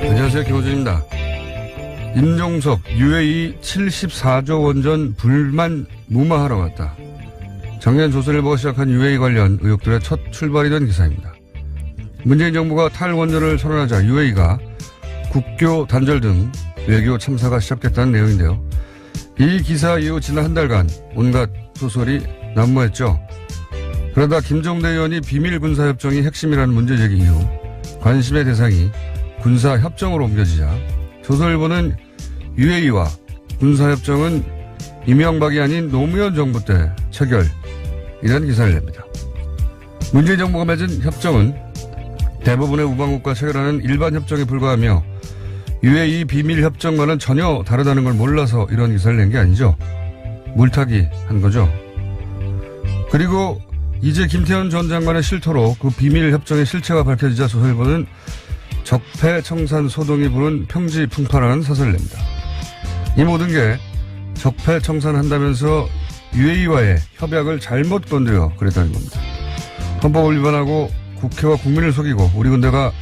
안녕하세요. 김호준입니다. 임종석 UAE 74조 원전 불만 무마하러 갔다. 작년 조선일보가 시작한 UAE 관련 의혹들의 첫 출발이 된 기사입니다. 문재인 정부가 탈원전을 선언하자 UAE가 국교 단절 등 외교 참사가 시작됐다는 내용인데요. 이 기사 이후 지난 한 달간 온갖 소설이 난무했죠. 그러다 김종대 의원이 비밀 군사협정이 핵심이라는 문제 제기 이후 관심의 대상이 군사협정으로 옮겨지자 조선일보는 UAE와 군사협정은 이명박이 아닌 노무현 정부 때 체결이라는 기사를 냅니다. 문재인 정부가 맺은 협정은 대부분의 우방국과 체결하는 일반 협정에 불과하며 UAE 비밀협정과는 전혀 다르다는 걸 몰라서 이런 기사를 낸 게 아니죠. 물타기 한 거죠. 그리고 이제 김태현 전 장관의 실토로 그 비밀협정의 실체가 밝혀지자 조선일보는 적폐청산 소동이 부른 평지풍파라는 사설을 냅니다. 이 모든 게 적폐청산한다면서 UAE와의 협약을 잘못 건드려 그랬다는 겁니다. 헌법을 위반하고 국회와 국민을 속이고 우리 군대가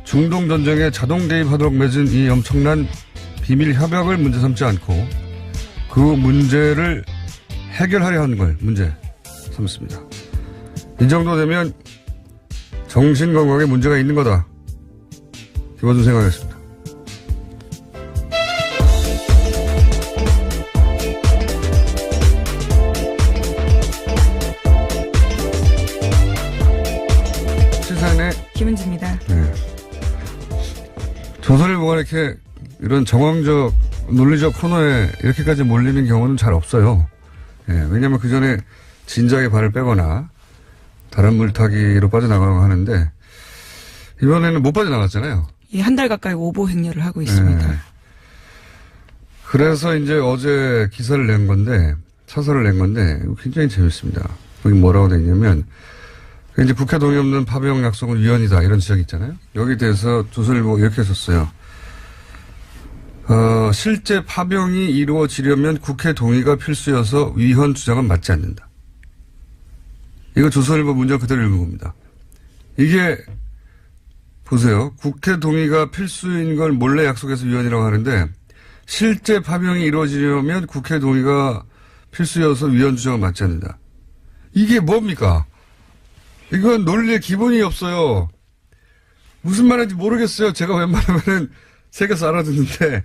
중동전쟁에 자동 개입하도록 맺은 이 엄청난 비밀 협약을 문제 삼지 않고 그 문제를 해결하려 하는 걸 문제 삼습니다. 이 정도 되면 정신건강에 문제가 있는 거다. 김어준 생각했습니다. 시사인의 김은지입니다. 네. 조선일보가 이렇게 이런 정황적 논리적 코너에 이렇게까지 몰리는 경우는 잘 없어요. 네. 왜냐하면 그 전에 진작에 발을 빼거나 다른 물타기로 빠져나가고 하는데 이번에는 못 빠져나갔잖아요. 예, 한 달 가까이 오보 행렬을 하고 있습니다. 네. 그래서 이제 어제 기사를 낸 건데, 사설을 낸 건데, 굉장히 재밌습니다. 거기 뭐라고 돼 있냐면, 이제 국회 동의 없는 파병 약속은 위헌이다, 이런 지적이 있잖아요. 여기에 대해서 조선일보가 이렇게 썼어요. 실제 파병이 이루어지려면 국회 동의가 필수여서 위헌 주장은 맞지 않는다. 이거 조선일보 문장 그대로 읽은 겁니다. 이게, 보세요. 국회 동의가 필수인 걸 몰래 약속해서 위헌이라고 하는데 실제 파병이 이루어지려면 국회 동의가 필수여서 위헌 주장은 맞지 않는다. 이게 뭡니까? 이건 논리의 기본이 없어요. 무슨 말인지 모르겠어요. 제가 웬만하면은 새겨서 알아듣는데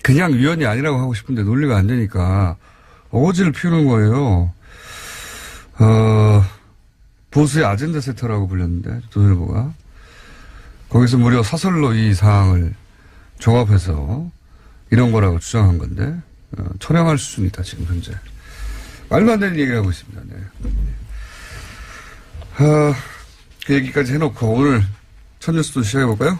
그냥 위헌이 아니라고 하고 싶은데 논리가 안 되니까 어거지를 피우는 거예요. 보수의 아젠다 세터라고 불렸는데 조선일보가 거기서 무려 사설로 이 사항을 종합해서 이런 거라고 주장한 건데 철회할 수준이다 지금 현재 말도 안 되는 얘기를 하고 있습니다. 네. 그 얘기까지 해놓고 오늘 첫 뉴스도 시작해볼까요?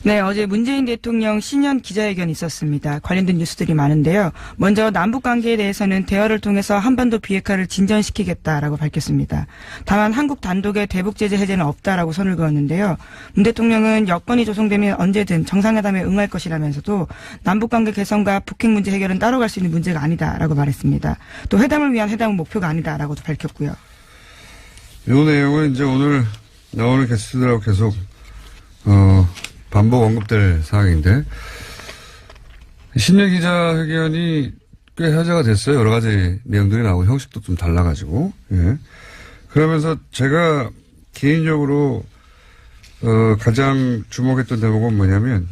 네, 어제 문재인 대통령 신년 기자회견이 있었습니다. 관련된 뉴스들이 많은데요. 먼저 남북 관계에 대해서는 대화를 통해서 한반도 비핵화를 진전시키겠다라고 밝혔습니다. 다만 한국 단독의 대북 제재 해제는 없다라고 선을 그었는데요. 문 대통령은 여건이 조성되면 언제든 정상회담에 응할 것이라면서도 남북 관계 개선과 북핵 문제 해결은 따로 갈 수 있는 문제가 아니다라고 말했습니다. 또 회담을 위한 회담은 목표가 아니다라고도 밝혔고요. 이 내용은 이제 오늘 나오는 게스트들하고 계속 반복 언급될 사항인데 신년 기자회견이 꽤 화제가 됐어요. 여러 가지 내용들이 나오고 형식도 좀 달라가지고 예. 그러면서 제가 개인적으로 가장 주목했던 대목은 뭐냐면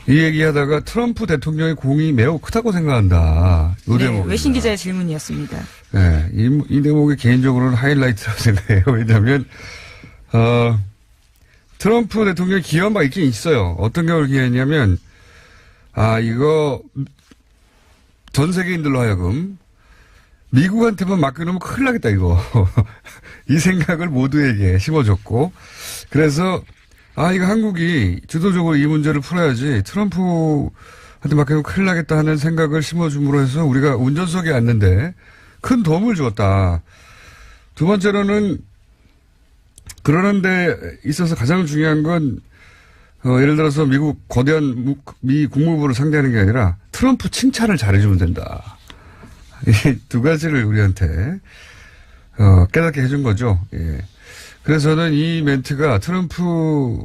이 얘기하다가 트럼프 대통령의 공이 매우 크다고 생각한다. 이 네, 대목. 외신 기자의 질문이었습니다. 네, 이 대목이 개인적으로는 하이라이트라고 생각해요. 왜냐하면 트럼프 대통령이 기여한 바 있긴 있어요. 어떤 경우를 기여했냐면, 이거, 전 세계인들로 하여금, 미국한테만 맡겨놓으면 큰일 나겠다, 이거. 이 생각을 모두에게 심어줬고, 그래서, 이거 한국이 주도적으로 이 문제를 풀어야지, 트럼프한테 맡겨놓으면 큰일 나겠다 하는 생각을 심어줌으로 해서 우리가 운전석에 앉는데 큰 도움을 주었다. 두 번째로는, 그러는 데 있어서 가장 중요한 건 예를 들어서 미국 거대한 미 국무부를 상대하는 게 아니라 트럼프 칭찬을 잘해주면 된다. 이 두 가지를 우리한테 깨닫게 해준 거죠. 예. 그래서 저는 이 멘트가 트럼프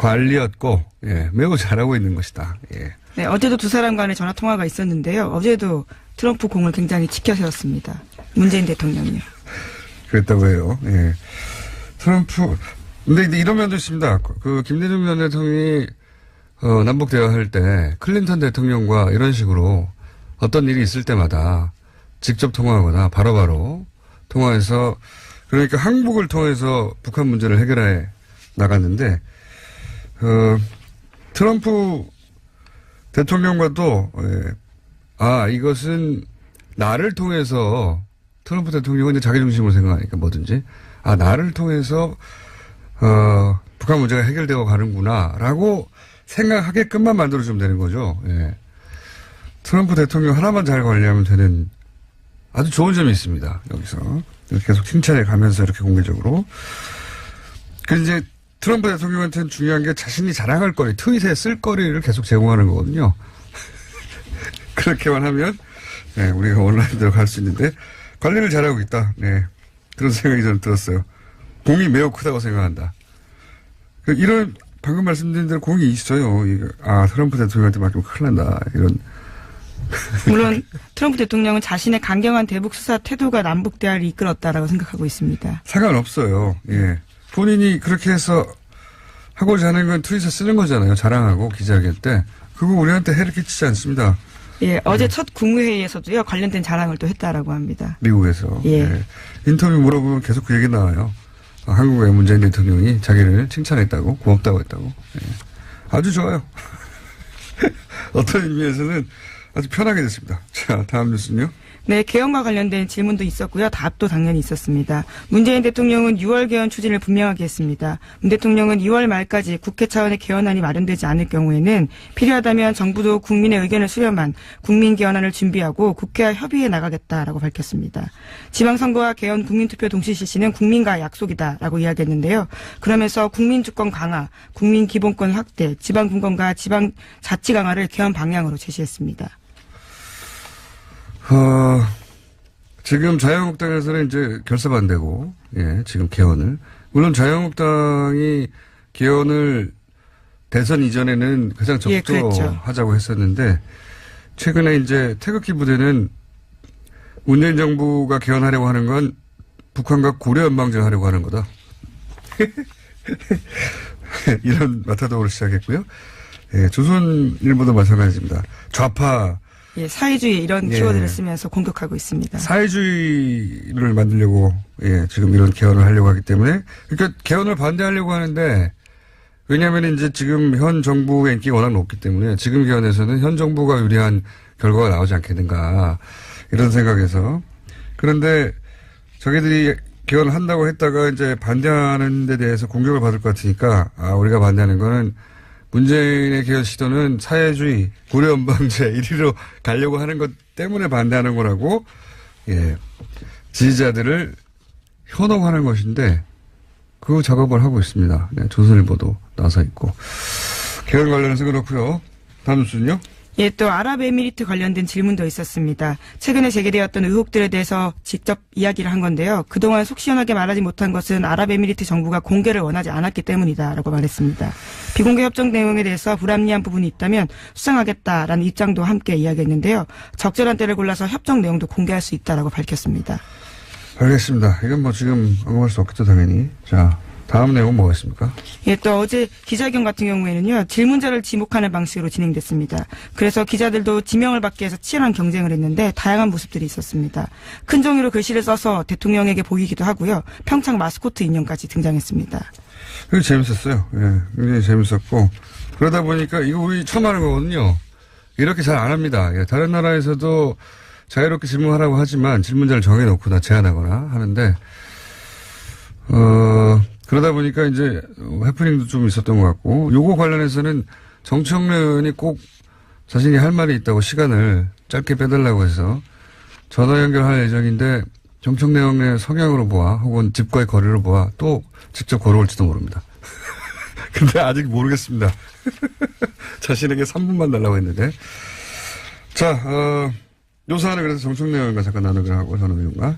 관리였고, 예, 매우 잘하고 있는 것이다. 예. 네, 어제도 두 사람 간의 전화 통화가 있었는데요. 어제도 트럼프 공을 굉장히 지켜 세웠습니다. 문재인 대통령이요. 그랬다고 해요. 예. 트럼프, 근데 이런 면도 있습니다. 그 김대중 전 대통령이 남북 대화할 때 클린턴 대통령과 이런 식으로 어떤 일이 있을 때마다 직접 통화하거나 바로바로 통화해서 그러니까 항복을 통해서 북한 문제를 해결해 나갔는데 트럼프 대통령과도 이것은 나를 통해서 트럼프 대통령은 이제 자기 중심으로 생각하니까 뭐든지 나를 통해서 북한 문제가 해결되어 가는구나라고 생각하게끔만 만들어주면 되는 거죠. 예. 트럼프 대통령 하나만 잘 관리하면 되는 아주 좋은 점이 있습니다. 여기서 계속 칭찬해 가면서 이렇게 공개적으로. 그 이제 트럼프 대통령한테는 중요한 게 자신이 자랑할 거리, 트윗에 쓸 거리를 계속 제공하는 거거든요. 그렇게만 하면 네, 우리가 온라인으로 갈 수 있는데 관리를 잘하고 있다. 네, 그런 생각이 저는 들었어요. 공이 매우 크다고 생각한다. 이런 방금 말씀드린 대로 공이 있어요. 트럼프 대통령한테 맡기면 큰일 난다. 이런. 물론 트럼프 대통령은 자신의 강경한 대북 수사 태도가 남북 대화를 이끌었다라고 생각하고 있습니다. 상관없어요. 예. 본인이 그렇게 해서 하고자 하는 건 트윗에 쓰는 거잖아요. 자랑하고 기자회견 때. 그거 우리한테 해를 끼치지 않습니다. 예, 어제 첫 국무회의에서도요, 관련된 자랑을 또 했다라고 합니다. 미국에서. 예. 예. 인터뷰 물어보면 계속 그 얘기 나와요. 한국의 문재인 대통령이 자기를 칭찬했다고, 고맙다고 했다고. 예. 아주 좋아요. 어떤 의미에서는 아주 편하게 됐습니다. 자, 다음 뉴스는요. 네, 개헌과 관련된 질문도 있었고요. 답도 당연히 있었습니다. 문재인 대통령은 6월 개헌 추진을 분명하게 했습니다. 문 대통령은 2월 말까지 국회 차원의 개헌안이 마련되지 않을 경우에는 필요하다면 정부도 국민의 의견을 수렴한 국민 개헌안을 준비하고 국회와 협의해 나가겠다라고 밝혔습니다. 지방선거와 개헌 국민투표 동시 실시는 국민과 약속이다라고 이야기했는데요. 그러면서 국민주권 강화, 국민기본권 확대, 지방분권과 지방자치 강화를 개헌 방향으로 제시했습니다. 지금 자유한국당에서는 이제 결사반대고, 예, 지금 개헌을. 물론 자유한국당이 개헌을 대선 이전에는 가장 적극적으로 했었는데, 최근에 이제 태극기 부대는 문재인 정부가 개헌하려고 하는 건 북한과 고려 연방제 하려고 하는 거다. 이런 마타도를 시작했고요. 예, 조선일보도 마찬가지입니다. 좌파, 예, 사회주의 이런 키워드를 쓰면서 공격하고 있습니다. 사회주의를 만들려고 지금 이런 개헌을 하려고 하기 때문에 그러니까 개헌을 반대하려고 하는데 왜냐하면 이제 지금 현 정부의 인기가 워낙 높기 때문에 지금 개헌에서는 현 정부가 유리한 결과가 나오지 않겠는가 이런 생각에서 그런데 자기들이 개헌을 한다고 했다가 이제 반대하는 데 대해서 공격을 받을 것 같으니까 우리가 반대하는 거는 문재인의 개헌 시도는 사회주의, 고려연방제 1위로 가려고 하는 것 때문에 반대하는 거라고, 예, 지지자들을 현혹하는 것인데, 그 작업을 하고 있습니다. 네, 조선일보도 나서 있고. 개헌 관련해서 그렇고요. 다음 뉴스는요? 예, 또 아랍에미리트 관련된 질문도 있었습니다. 최근에 제기되었던 의혹들에 대해서 직접 이야기를 한 건데요. 그동안 속 시원하게 말하지 못한 것은 아랍에미리트 정부가 공개를 원하지 않았기 때문이다라고 말했습니다. 비공개 협정 내용에 대해서 불합리한 부분이 있다면 수정하겠다라는 입장도 함께 이야기했는데요. 적절한 때를 골라서 협정 내용도 공개할 수 있다라고 밝혔습니다. 알겠습니다. 이건 뭐 지금 언급할 수 없겠죠, 당연히. 자, 다음 내용은 뭐가 있습니까? 예, 또 어제 기자회견 같은 경우에는요, 질문자를 지목하는 방식으로 진행됐습니다. 그래서 기자들도 지명을 받기 위해서 치열한 경쟁을 했는데 다양한 모습들이 있었습니다. 큰 종이로 글씨를 써서 대통령에게 보이기도 하고요. 평창 마스코트 인형까지 등장했습니다. 그게 재밌었어요. 예, 굉장히 재밌었고 그러다 보니까 이거 우리 처음 하는 거거든요. 이렇게 잘 안 합니다. 예, 다른 나라에서도 자유롭게 질문하라고 하지만 질문자를 정해놓거나 제한하거나 하는데 그러다 보니까 이제 해프닝도 좀 있었던 것 같고 요거 관련해서는 정청래 의원이 꼭 자신이 할 말이 있다고 시간을 짧게 빼달라고 해서 전화 연결할 예정인데 정청래 의원의 성향으로 보아 혹은 집과의 거리로 보아 또 직접 걸어올지도 모릅니다. 근데 아직 모르겠습니다. 자신에게 3분만 달라고 했는데 자 요 사안을 그래서 정청래 의원과 잠깐 나누기로 하고 전 의원과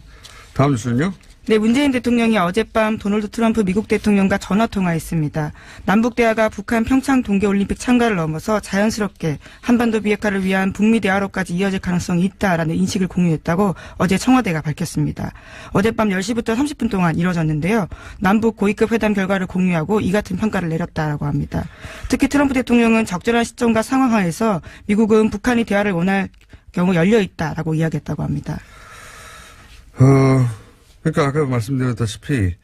다음 뉴스는요? 네, 문재인 대통령이 어젯밤 도널드 트럼프 미국 대통령과 전화통화했습니다. 남북 대화가 북한 평창 동계올림픽 참가를 넘어서 자연스럽게 한반도 비핵화를 위한 북미 대화로까지 이어질 가능성이 있다라는 인식을 공유했다고 어제 청와대가 밝혔습니다. 어젯밤 10시부터 30분 동안 이뤄졌는데요. 남북 고위급 회담 결과를 공유하고 이 같은 평가를 내렸다라고 합니다. 특히 트럼프 대통령은 적절한 시점과 상황 하에서 미국은 북한이 대화를 원할 경우 열려 있다라고 이야기했다고 합니다. 그러니까 아까 말씀드렸다시피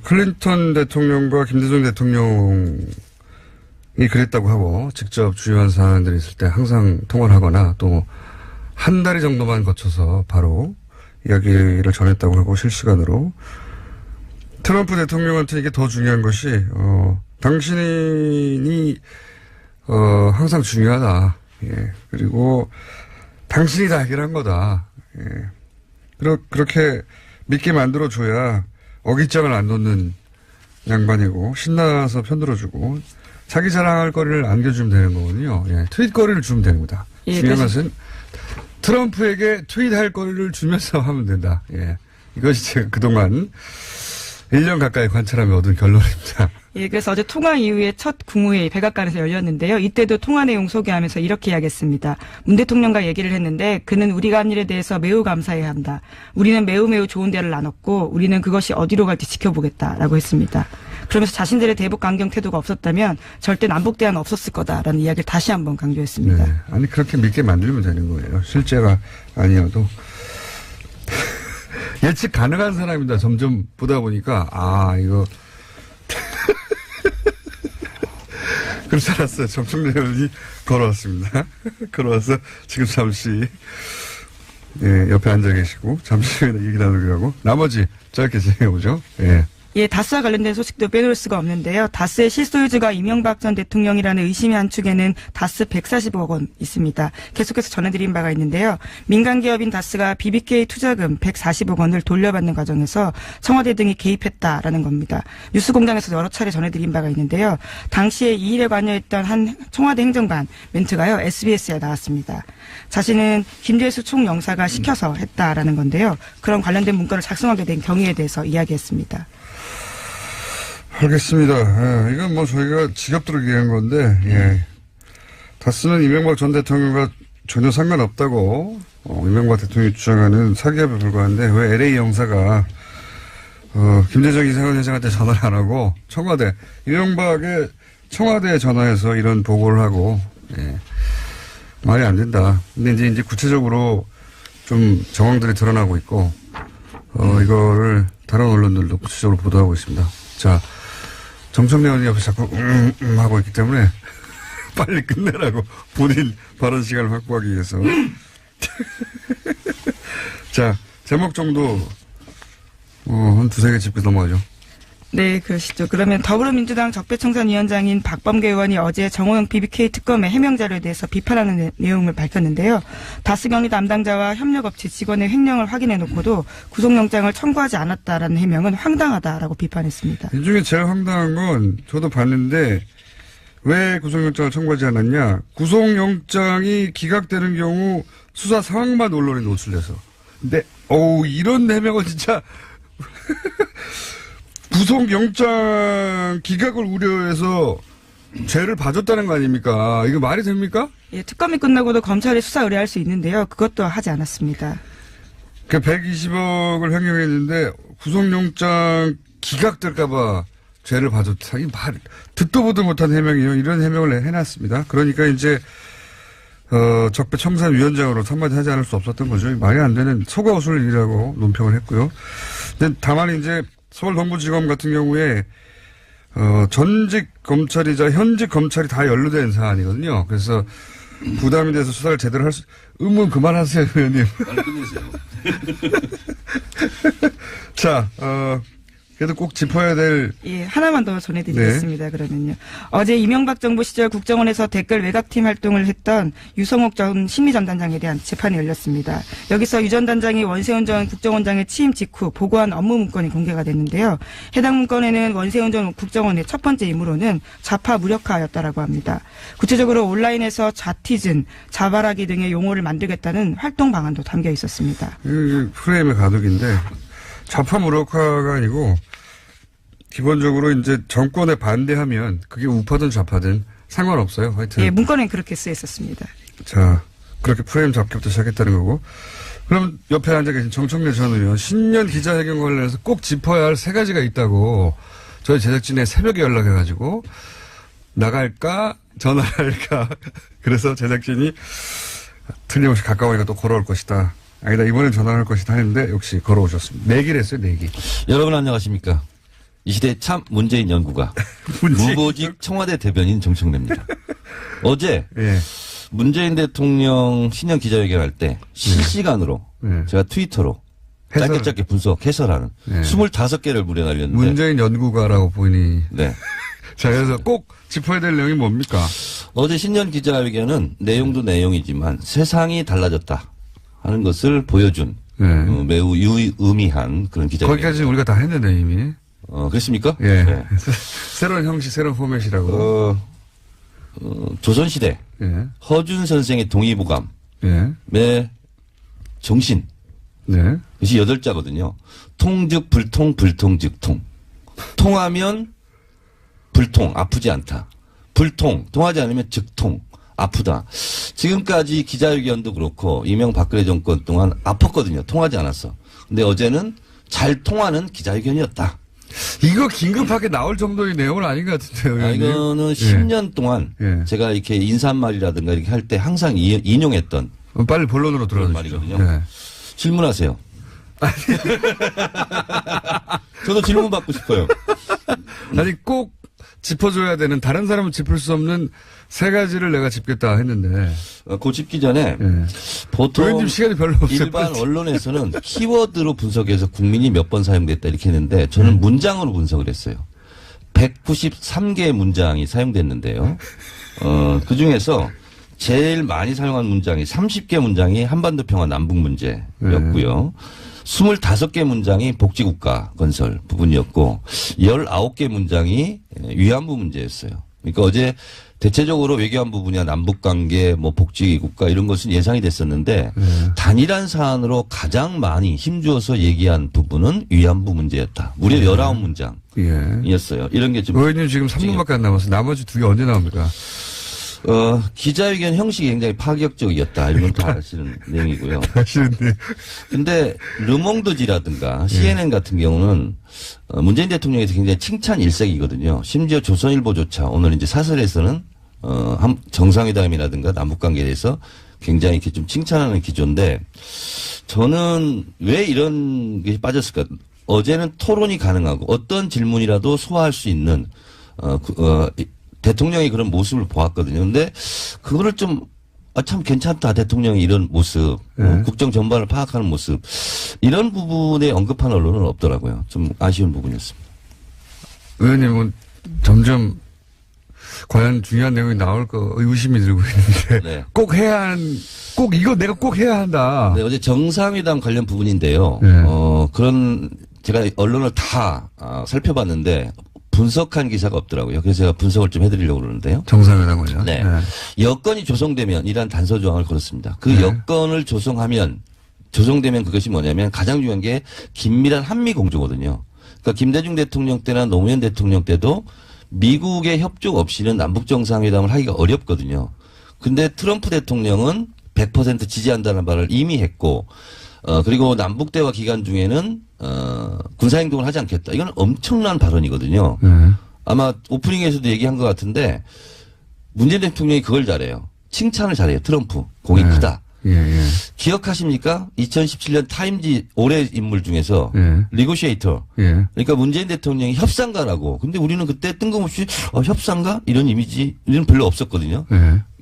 클린턴 대통령과 김대중 대통령이 그랬다고 하고 직접 주요한 사안들이 있을 때 항상 통화를 하거나 또 한 달이 정도만 거쳐서 바로 이야기를 전했다고 하고 실시간으로 트럼프 대통령한테 이게 더 중요한 것이 당신이 항상 중요하다. 예. 그리고 당신이 다 해결한 거다. 예. 그렇게 믿게 만들어줘야 어깃장을 안 놓는 양반이고 신나서 편들어주고 자기 자랑할 거리를 안겨주면 되는 거거든요. 예, 트윗 거리를 주면 되는 거다. 예, 중요한 것은 트럼프에게 트윗할 거리를 주면서 하면 된다. 예, 이것이 제가 그동안 1년 가까이 관찰하며 얻은 결론입니다. 예, 그래서 어제 통화 이후에 첫 국무회의 백악관에서 열렸는데요. 이때도 통화 내용 소개하면서 이렇게 이야기했습니다. 문 대통령과 얘기를 했는데 그는 우리가 한 일에 대해서 매우 감사해야 한다. 우리는 매우 좋은 대화를 나눴고 우리는 그것이 어디로 갈지 지켜보겠다라고 했습니다. 그러면서 자신들의 대북 강경 태도가 없었다면 절대 남북 대화는 없었을 거다라는 이야기를 다시 한번 강조했습니다. 네, 아니 그렇게 믿게 만들면 되는 거예요. 실제가 아니어도. 예측 가능한 사람입니다. 점점 보다 보니까 이거 그렇지 않았어요. 정청래 의원이 걸어왔습니다. 걸어와서 지금 잠시 옆에 앉아 계시고 잠시 얘기 나누기로 하고 나머지 짧게 진행해보죠. 예. 예, 다스와 관련된 소식도 빼놓을 수가 없는데요. 다스의 실소유주가 이명박 전 대통령이라는 의심이 한 축에는 다스 140억 원 있습니다. 계속해서 전해드린 바가 있는데요. 민간 기업인 다스가 BBK 투자금 140억 원을 돌려받는 과정에서 청와대 등이 개입했다라는 겁니다. 뉴스공장에서 여러 차례 전해드린 바가 있는데요. 당시에 이 일에 관여했던 한 청와대 행정관 멘트가요. SBS에 나왔습니다. 자신은 김재수 총영사가 시켜서 했다라는 건데요. 그런 관련된 문건을 작성하게 된 경위에 대해서 이야기했습니다. 알겠습니다. 예, 이건 뭐 저희가 직업대로 얘기한 건데, 예. 다스는 이명박 전 대통령과 전혀 상관없다고, 이명박 대통령이 주장하는 사기업에 불과한데, 왜 LA 영사가, 김대중 이상원 회장한테 전화를 안 하고, 이명박의 청와대에 전화해서 이런 보고를 하고, 예. 말이 안 된다. 근데 이제 구체적으로 좀 정황들이 드러나고 있고, 이거를 다른 언론들도 구체적으로 보도하고 있습니다. 자, 정청래 의원이 옆에 자꾸 하고 있기 때문에 빨리 끝내라고 본인 발언 시간을 확보하기 위해서. 자, 제목 정도 한 두세 개 짚고 넘어가죠. 네, 그러시죠. 그러면 더불어민주당 적폐청산위원장인 박범계 의원이 어제 정호영 BBK 특검의 해명 자료에 대해서 비판하는 내용을 밝혔는데요. 다스경리 담당자와 협력업체 직원의 횡령을 확인해 놓고도 구속영장을 청구하지 않았다라는 해명은 황당하다라고 비판했습니다. 이 중에 제일 황당한 건 저도 봤는데 왜 구속영장을 청구하지 않았냐. 구속영장이 기각되는 경우 수사 상황만 언론에 노출돼서. 근데 이런 해명은 진짜 구속영장 기각을 우려해서 죄를 봐줬다는 거 아닙니까? 이거 말이 됩니까? 예, 특검이 끝나고도 검찰이 수사 의뢰할 수 있는데요. 그것도 하지 않았습니다. 그 120억을 횡령했는데 구속영장 기각될까봐 죄를 봐줬다. 이 말 듣도 보도 못한 해명이요. 이런 해명을 해놨습니다. 그러니까 이제 적폐청산위원장으로 한마디 하지 않을 수 없었던 거죠. 말이 안 되는 속아웃을 일이라고 논평을 했고요. 근데 다만 이제 서울 동부지검 같은 경우에 전직 검찰이자 현직 검찰이 다 연루된 사안이거든요. 그래서 부담이 돼서 수사를 제대로 할 수, 의문 그만하세요, 의원님. 끝내세요. 자, 그래도 꼭 짚어야 될. 예, 하나만 더 전해드리겠습니다. 네. 그러면요. 어제 이명박 정부 시절 국정원에서 댓글 외곽팀 활동을 했던 유성옥 전 심리전단장에 대한 재판이 열렸습니다. 여기서 유 전 단장이 원세훈 전 국정원장의 취임 직후 보고한 업무 문건이 공개가 됐는데요. 해당 문건에는 원세훈 전 국정원의 첫 번째 임무로는 좌파 무력화였다라고 합니다. 구체적으로 온라인에서 좌티즌, 자발하기 등의 용어를 만들겠다는 활동 방안도 담겨 있었습니다. 프레임의 가독인데 좌파 무력화가 아니고 기본적으로 이제 정권에 반대하면 그게 우파든 좌파든 상관없어요. 하여튼. 예, 문건엔 그렇게 쓰여 있었습니다. 자, 그렇게 프레임 잡기부터 시작했다는 거고. 그럼 옆에 앉아 계신 정청래 전 의원 신년 기자회견 관련해서 꼭 짚어야 할 세 가지가 있다고 저희 제작진에 새벽에 연락해가지고 나갈까 전화할까 그래서 제작진이 틀림없이 가까우니까 또 걸어올 것이다. 아니다 이번엔 전화할 것이다 했는데 역시 걸어오셨습니다. 내기를 했어요. 내기. 여러분 안녕하십니까. 이 시대의 참 문재인 연구가 무보직 청와대 대변인 정청래입니다. 어제 예. 문재인 대통령 신년 기자회견할 때 실시간으로 제가 트위터로 짧게 분석 해설하는 25개를 무려 날렸는데 문재인 연구가라고 보니 네. 자 그래서 꼭 짚어야 될 내용이 뭡니까? 어제 신년 기자회견은 내용도 내용이지만 세상이 달라졌다 하는 것을 보여준 매우 유의미한 그런 기자회견. 거기까지는 우리가 다 했는데 이미. 그렇습니까? 예. 네. 새로운 형식, 새로운 포맷이라고. 조선시대 예. 허준 선생의 동의보감의 예. 정신. 네. 그것이 8자거든요. 통즉 불통, 불통즉 통. 통하면 불통, 아프지 않다. 불통, 통하지 않으면 즉통, 아프다. 지금까지 기자회견도 그렇고 이명박근혜 정권 동안 아팠거든요. 통하지 않았어. 근데 어제는 잘 통하는 기자회견이었다. 이거 긴급하게 나올 정도의 내용은 아닌 것 같은데요. 이거는 10년 동안 제가 이렇게 인사말이라든가 이렇게 할 때 항상 인용했던 빨리 본론으로 들어주시죠. 말이거든요. 네. 질문하세요. 저도 질문 받고 싶어요. 아니 꼭 짚어줘야 되는 다른 사람은 짚을 수 없는 세 가지를 내가 짚겠다 했는데 그 짚기 전에 보통 의원님 시간이 별로 없어요. 일반 언론에서는 키워드로 분석해서 국민이 몇 번 사용됐다 이렇게 했는데 저는 문장으로 분석을 했어요. 193개의 문장이 사용됐는데요. 그중에서 제일 많이 사용한 문장이 30개 문장이 한반도 평화 남북 문제였고요. 25개 문장이 복지국가 건설 부분이었고 19개 문장이 위안부 문제였어요. 그러니까 어제 대체적으로 외교안보 분야 남북관계 뭐 복지국가 이런 것은 예상이 됐었는데 단일한 사안으로 가장 많이 힘주어서 얘기한 부분은 위안부 문제였다. 무려 19문장이었어요. 이런 게 좀. 의원님 지금 3분밖에 안 남았어요. 나머지 2개 언제 나옵니까? 기자회견 형식이 굉장히 파격적이었다. 이런 건 다 아시는 내용이고요. 아시는데. 근데 르몽드지라든가 CNN 같은 경우는 문재인 대통령에 대해서 굉장히 칭찬 일색이거든요. 심지어 조선일보조차 오늘 이제 사설에서는 정상회담이라든가 남북관계에 대해서 굉장히 이렇게 좀 칭찬하는 기조인데 저는 왜 이런 게 빠졌을까? 어제는 토론이 가능하고 어떤 질문이라도 소화할 수 있는 대통령이 그런 모습을 보았거든요. 근데 그거를 좀 참 괜찮다. 대통령이 이런 모습, 국정 전반을 파악하는 모습 이런 부분에 언급한 언론은 없더라고요. 좀 아쉬운 부분이었습니다. 의원님은 점점 과연 중요한 내용이 나올 거 의구심이 들고 있는데 네. 꼭 이거 내가 꼭 해야 한다. 네, 어제 정상회담 관련 부분인데요. 그런 제가 언론을 다 살펴봤는데 분석한 기사가 없더라고요. 그래서 제가 분석을 좀 해드리려고 그러는데요. 정상회담은요. 네. 여건이 조성되면 이란 단서 조항을 걸었습니다. 그 여건을 조성되면 그것이 뭐냐면 가장 중요한 게 긴밀한 한미 공조거든요. 그러니까 김대중 대통령 때나 노무현 대통령 때도 미국의 협조 없이는 남북 정상회담을 하기가 어렵거든요. 근데 트럼프 대통령은 100% 지지한다는 말을 이미 했고, 그리고 남북 대화 기간 중에는 군사행동을 하지 않겠다. 이건 엄청난 발언이거든요. 아마 오프닝에서도 얘기한 것 같은데 문재인 대통령이 그걸 잘해요. 칭찬을 잘해요. 트럼프. 공이 크다. 기억하십니까? 2017년 타임지 올해 인물 중에서 리고시에이터. 그러니까 문재인 대통령이 협상가라고. 근데 우리는 그때 뜬금없이 협상가? 이런 이미지는 별로 없었거든요.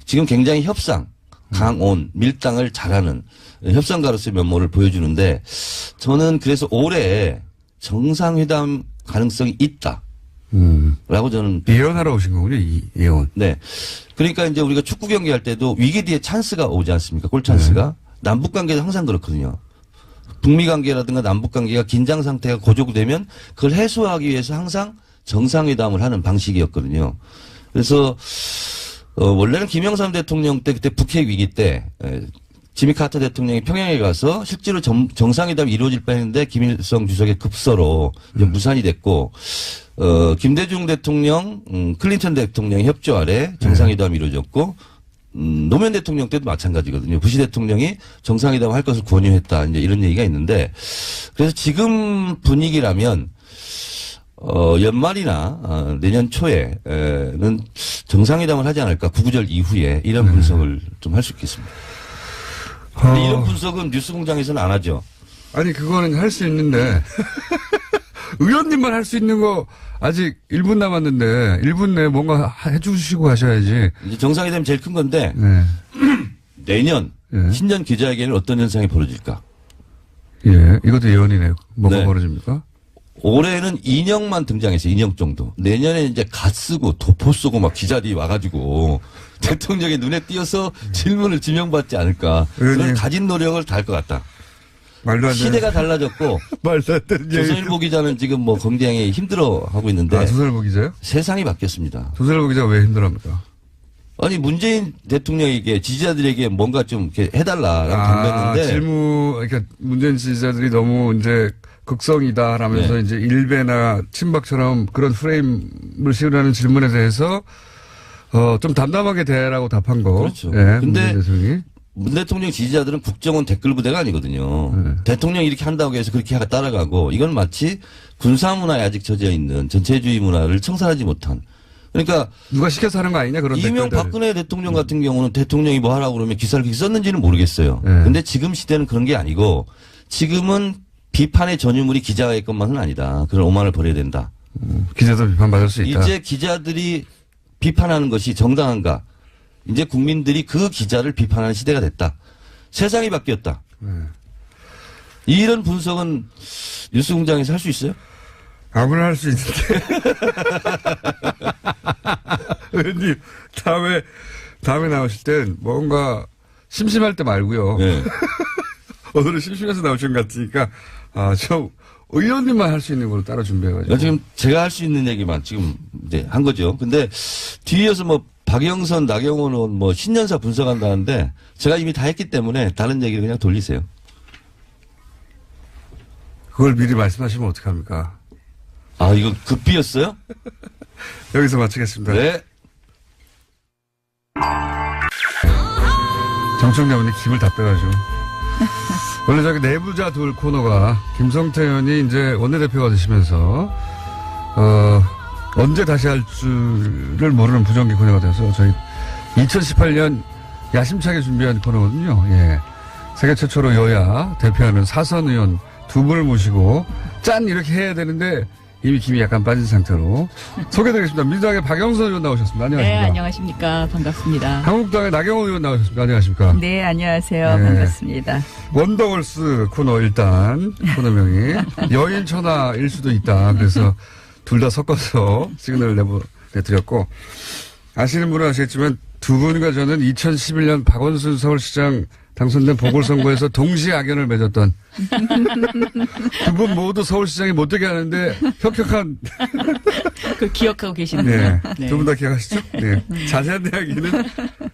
지금 굉장히 협상, 강온, 밀당을 잘하는 협상가로서의 면모를 보여주는데 저는 그래서 올해 정상회담 가능성이 있다. 라고 저는. 예언하러 오신 거군요, 예언. 네. 그러니까 이제 우리가 축구 경기 할 때도 위기 뒤에 찬스가 오지 않습니까? 골 찬스가. 남북 관계도 항상 그렇거든요. 북미 관계라든가 남북 관계가 긴장 상태가 고조되면 그걸 해소하기 위해서 항상 정상회담을 하는 방식이었거든요. 그래서 원래는 김영삼 대통령 때 그때 북핵 위기 때 지미 카터 대통령이 평양에 가서 실제로 정상회담이 이루어질 뻔했는데 김일성 주석의 급서로 이제 무산이 됐고 김대중 대통령, 클린턴 대통령의 협조 아래 정상회담이 이루어졌고 노무현 대통령 때도 마찬가지거든요. 부시 대통령이 정상회담 할 것을 권유했다. 이제 이런 얘기가 있는데 그래서 지금 분위기라면 연말이나 내년 초에는 정상회담을 하지 않을까. 구구절 이후에 이런 분석을 좀 할 수 있겠습니다. 근데 이런 분석은 뉴스공장에서는 안 하죠. 아니 그거는 할 수 있는데 의원님만 할 수 있는 거 아직 1분 남았는데 1분 내에 뭔가 해주시고 하셔야지. 이제 정상회담이 제일 큰 건데 네. 내년 네. 신년 기자회견은 어떤 현상이 벌어질까? 예, 이것도 예언이네요. 뭐가 네. 벌어집니까? 올해는 인형만 등장했어요. 인형 정도. 내년에 이제 갓 쓰고 도포 쓰고 막 기자들이 와가지고 대통령의 눈에 띄어서 질문을 지명받지 않을까. 그런 의원님. 가진 노력을 다할 것 같다. 말도 안 되는. 시대가 달라졌고 말도 안 되는 얘기. 조선일보 기자는 지금 뭐 굉장히 힘들어하고 있는데 아, 조선일보 기자요? 세상이 바뀌었습니다. 조선일보 기자가 왜 힘들어합니까? 아니 문재인 대통령에게 지지자들에게 뭔가 좀 이렇게 해달라라고 덤볐는데 질문, 그러니까 문재인 지지자들이 너무 이제 극성이다 라면서 네. 이제 일베나 친박처럼 그런 프레임을 씌우려는 질문에 대해서 좀 담담하게 대라고 답한 거. 그렇죠. 예, 근데 문재인 대통령이. 문 대통령 지지자들은 국정원 댓글 부대가 아니거든요. 네. 대통령이 이렇게 한다고 해서 그렇게 따라가고 이건 마치 군사 문화에 아직 젖어 있는 전체주의 문화를 청산하지 못한. 그러니까 누가 시켜서 하는 거 아니냐 그런 이명 댓글들. 박근혜 대통령 같은 경우는 대통령이 뭐 하라고 그러면 기사를 그렇게 썼는지는 모르겠어요. 네. 근데 지금 시대는 그런 게 아니고 지금은 비판의 전유물이 기자의 것만은 아니다. 그런 오만을 버려야 된다. 기자도 비판받을 수 있다. 이제 기자들이 비판하는 것이 정당한가. 이제 국민들이 그 기자를 비판하는 시대가 됐다. 세상이 바뀌었다. 이런 분석은 뉴스공장에서 할 수 있어요? 아무나 할 수 있는데. 의원님, 다음에 나오실 땐 뭔가 심심할 때 말고요. 네. 오늘은 심심해서 나오신 것 같으니까, 의원님만 할 수 있는 걸로 따로 준비해가지고. 지금 제가 할 수 있는 얘기만 지금 이제 한 거죠. 근데 뒤이어서 뭐 박영선, 나경원 의원 뭐 신년사 분석한다는데 제가 이미 다 했기 때문에 다른 얘기를 그냥 돌리세요. 그걸 미리 말씀하시면 어떡합니까? 아, 이거 급비였어요? 여기서 마치겠습니다. 네. 정청래원이 김을 다 빼가지고. 원래 저기 내부자 둘 코너가 김성태 의원이 이제 원내대표가 되시면서, 언제 다시 할 줄을 모르는 부정기 코너가 돼서 저희 2018년 야심차게 준비한 코너거든요. 예. 세계 최초로 여야 대표하는 사선 의원 두 분을 모시고 짠! 이렇게 해야 되는데 이미 김이 약간 빠진 상태로 소개드리겠습니다. 민주당의 박영선 의원 나오셨습니다. 안녕하십니까. 네, 안녕하십니까. 반갑습니다. 한국당의 나경원 의원 나오셨습니다. 안녕하십니까. 네, 안녕하세요. 네. 반갑습니다. 원더걸스 코너 일단 코너명이 여인 천하일 수도 있다. 그래서 둘 다 섞어서 시그널을 내드렸고 아시는 분은 아시겠지만 두 분과 저는 2011년 박원순 서울시장 당선된 보궐선거에서 동시에 악연을 맺었던 두 분 모두 서울시장이 못되게 하는데 혁혁한 그 기억하고 계시는군요. 네. 두 분 다 기억하시죠? 네. 자세한 이야기는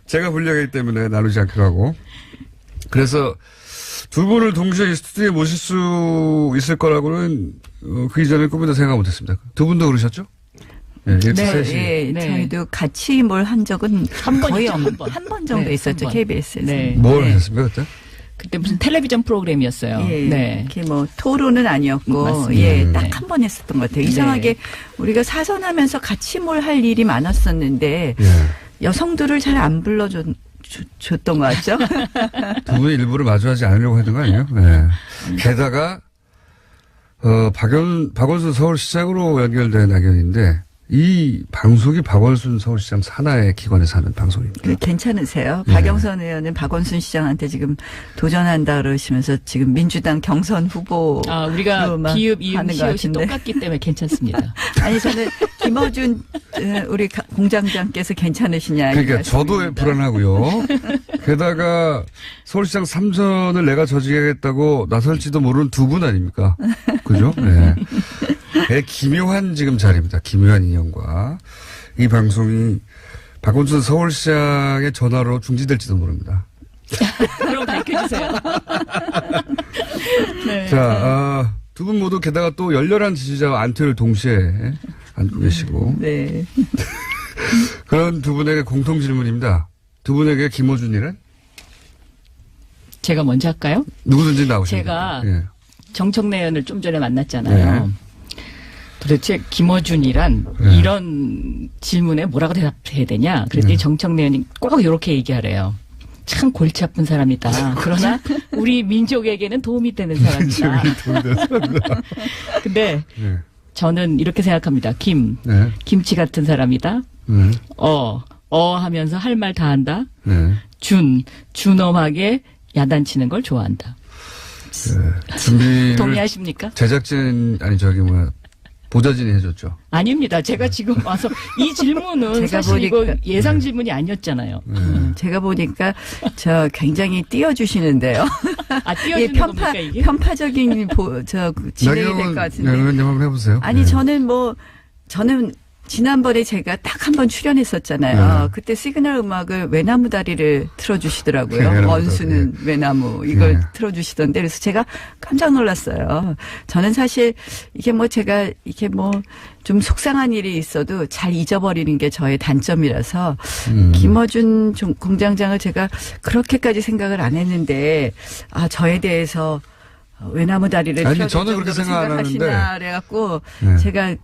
제가 분량이기 때문에 나누지 않기로 하고 그래서 두 분을 동시에 이 스튜디오에 모실 수 있을 거라고는 그 이전에 꿈에도 생각 못했습니다. 두 분도 그러셨죠? 네, 이렇게 네, 셋이. 예, 네. 저희도 같이 뭘 한 적은 한 번 거의 있죠, 없는 한 번. 한 번 정도 네, 있었죠. 한 번. KBS에서. 네. 뭘 하셨습니까 그때? 그때 무슨 텔레비전 프로그램이었어요. 예, 네. 이렇게 뭐 토론은 아니었고, 맞습니다. 예, 네. 딱 한 번 했었던 것 같아요. 이상하게 우리가 사선하면서 같이 뭘 할 일이 많았었는데 예. 여성들을 잘 안 불러줬던 것 같죠? 두 분이 일부러 마주하지 않으려고 했던 거 아니에요? 네. 게다가 박원순 서울시장으로 연결된 악연인데 이 방송이 박원순 서울시장 산하의 기관에서 하는 방송입니다. 괜찮으세요? 네. 박영선 의원은 박원순 시장한테 지금 도전한다 그러시면서 지금 민주당 경선 후보. 아, 우리가 로만 비읍, 이음, 하는 것 시옷이 같은데. 똑같기 때문에 괜찮습니다. 아니 저는 김어준 우리 공장장께서 괜찮으시냐. 그러니까 저도 불안하고요. 게다가 서울시장 3선을 내가 저지하겠다고 나설지도 모르는 두 분 아닙니까? 그죠? 네. 기묘한 지금 자리입니다. 기묘한 인연과 이 방송이 박원순 서울시장의 전화로 중지될지도 모릅니다. 그럼 밝혀주세요. 네. 자, 두 분 모두 게다가 또 열렬한 지지자와 안티를 동시에 안고 계시고. 네. 그런 두 분에게 공통 질문입니다. 두 분에게 김어준이란? 제가 먼저 할까요? 누구든지 나오시면 제가 됩니다. 예. 정청래 의원을 좀 전에 만났잖아요. 네. 도대체 김어준이란 네. 이런 질문에 뭐라고 대답해야 되냐? 그랬더니 네. 정청래 의원이 꼭 이렇게 얘기하래요. 참 골치 아픈 사람이다. 그러나 우리 민족에게는 도움이 되는 사람이다. 근데 네. 저는 이렇게 생각합니다. 네. 김치 같은 사람이다. 네. 하면서 할 말 다 한다. 네. 준엄하게 야단치는 걸 좋아한다. 준비를 동의하십니까? 제작진 보좌진이 해줬죠. 아닙니다. 제가 지금 와서 이 질문은 제가 사실 이거 보니까- 예상 질문이 아니었잖아요. 제가 보니까 저 굉장히 띄워주시는데요. 띄워주는 예, 겁니까 이게? 편파적인 진행이 될 것 같은데. 의원님 한번 해보세요. 아니 네. 저는 지난번에 제가 딱 한 번 출연했었잖아요. 네. 그때 시그널 음악을 외나무 다리를 틀어주시더라고요. 외나무 원수는 다리. 외나무 이걸 네. 틀어주시던데 그래서 제가 깜짝 놀랐어요. 저는 사실 이게 제가 이게 좀 속상한 일이 있어도 잘 잊어버리는 게 저의 단점이라서 김어준 공장장을 제가 그렇게까지 생각을 안 했는데 저에 대해서 외나무 다리를 아니, 틀어줄 저는 그렇게 정도로 생각 안 하는데. 생각하시나 그래갖고 네. 제가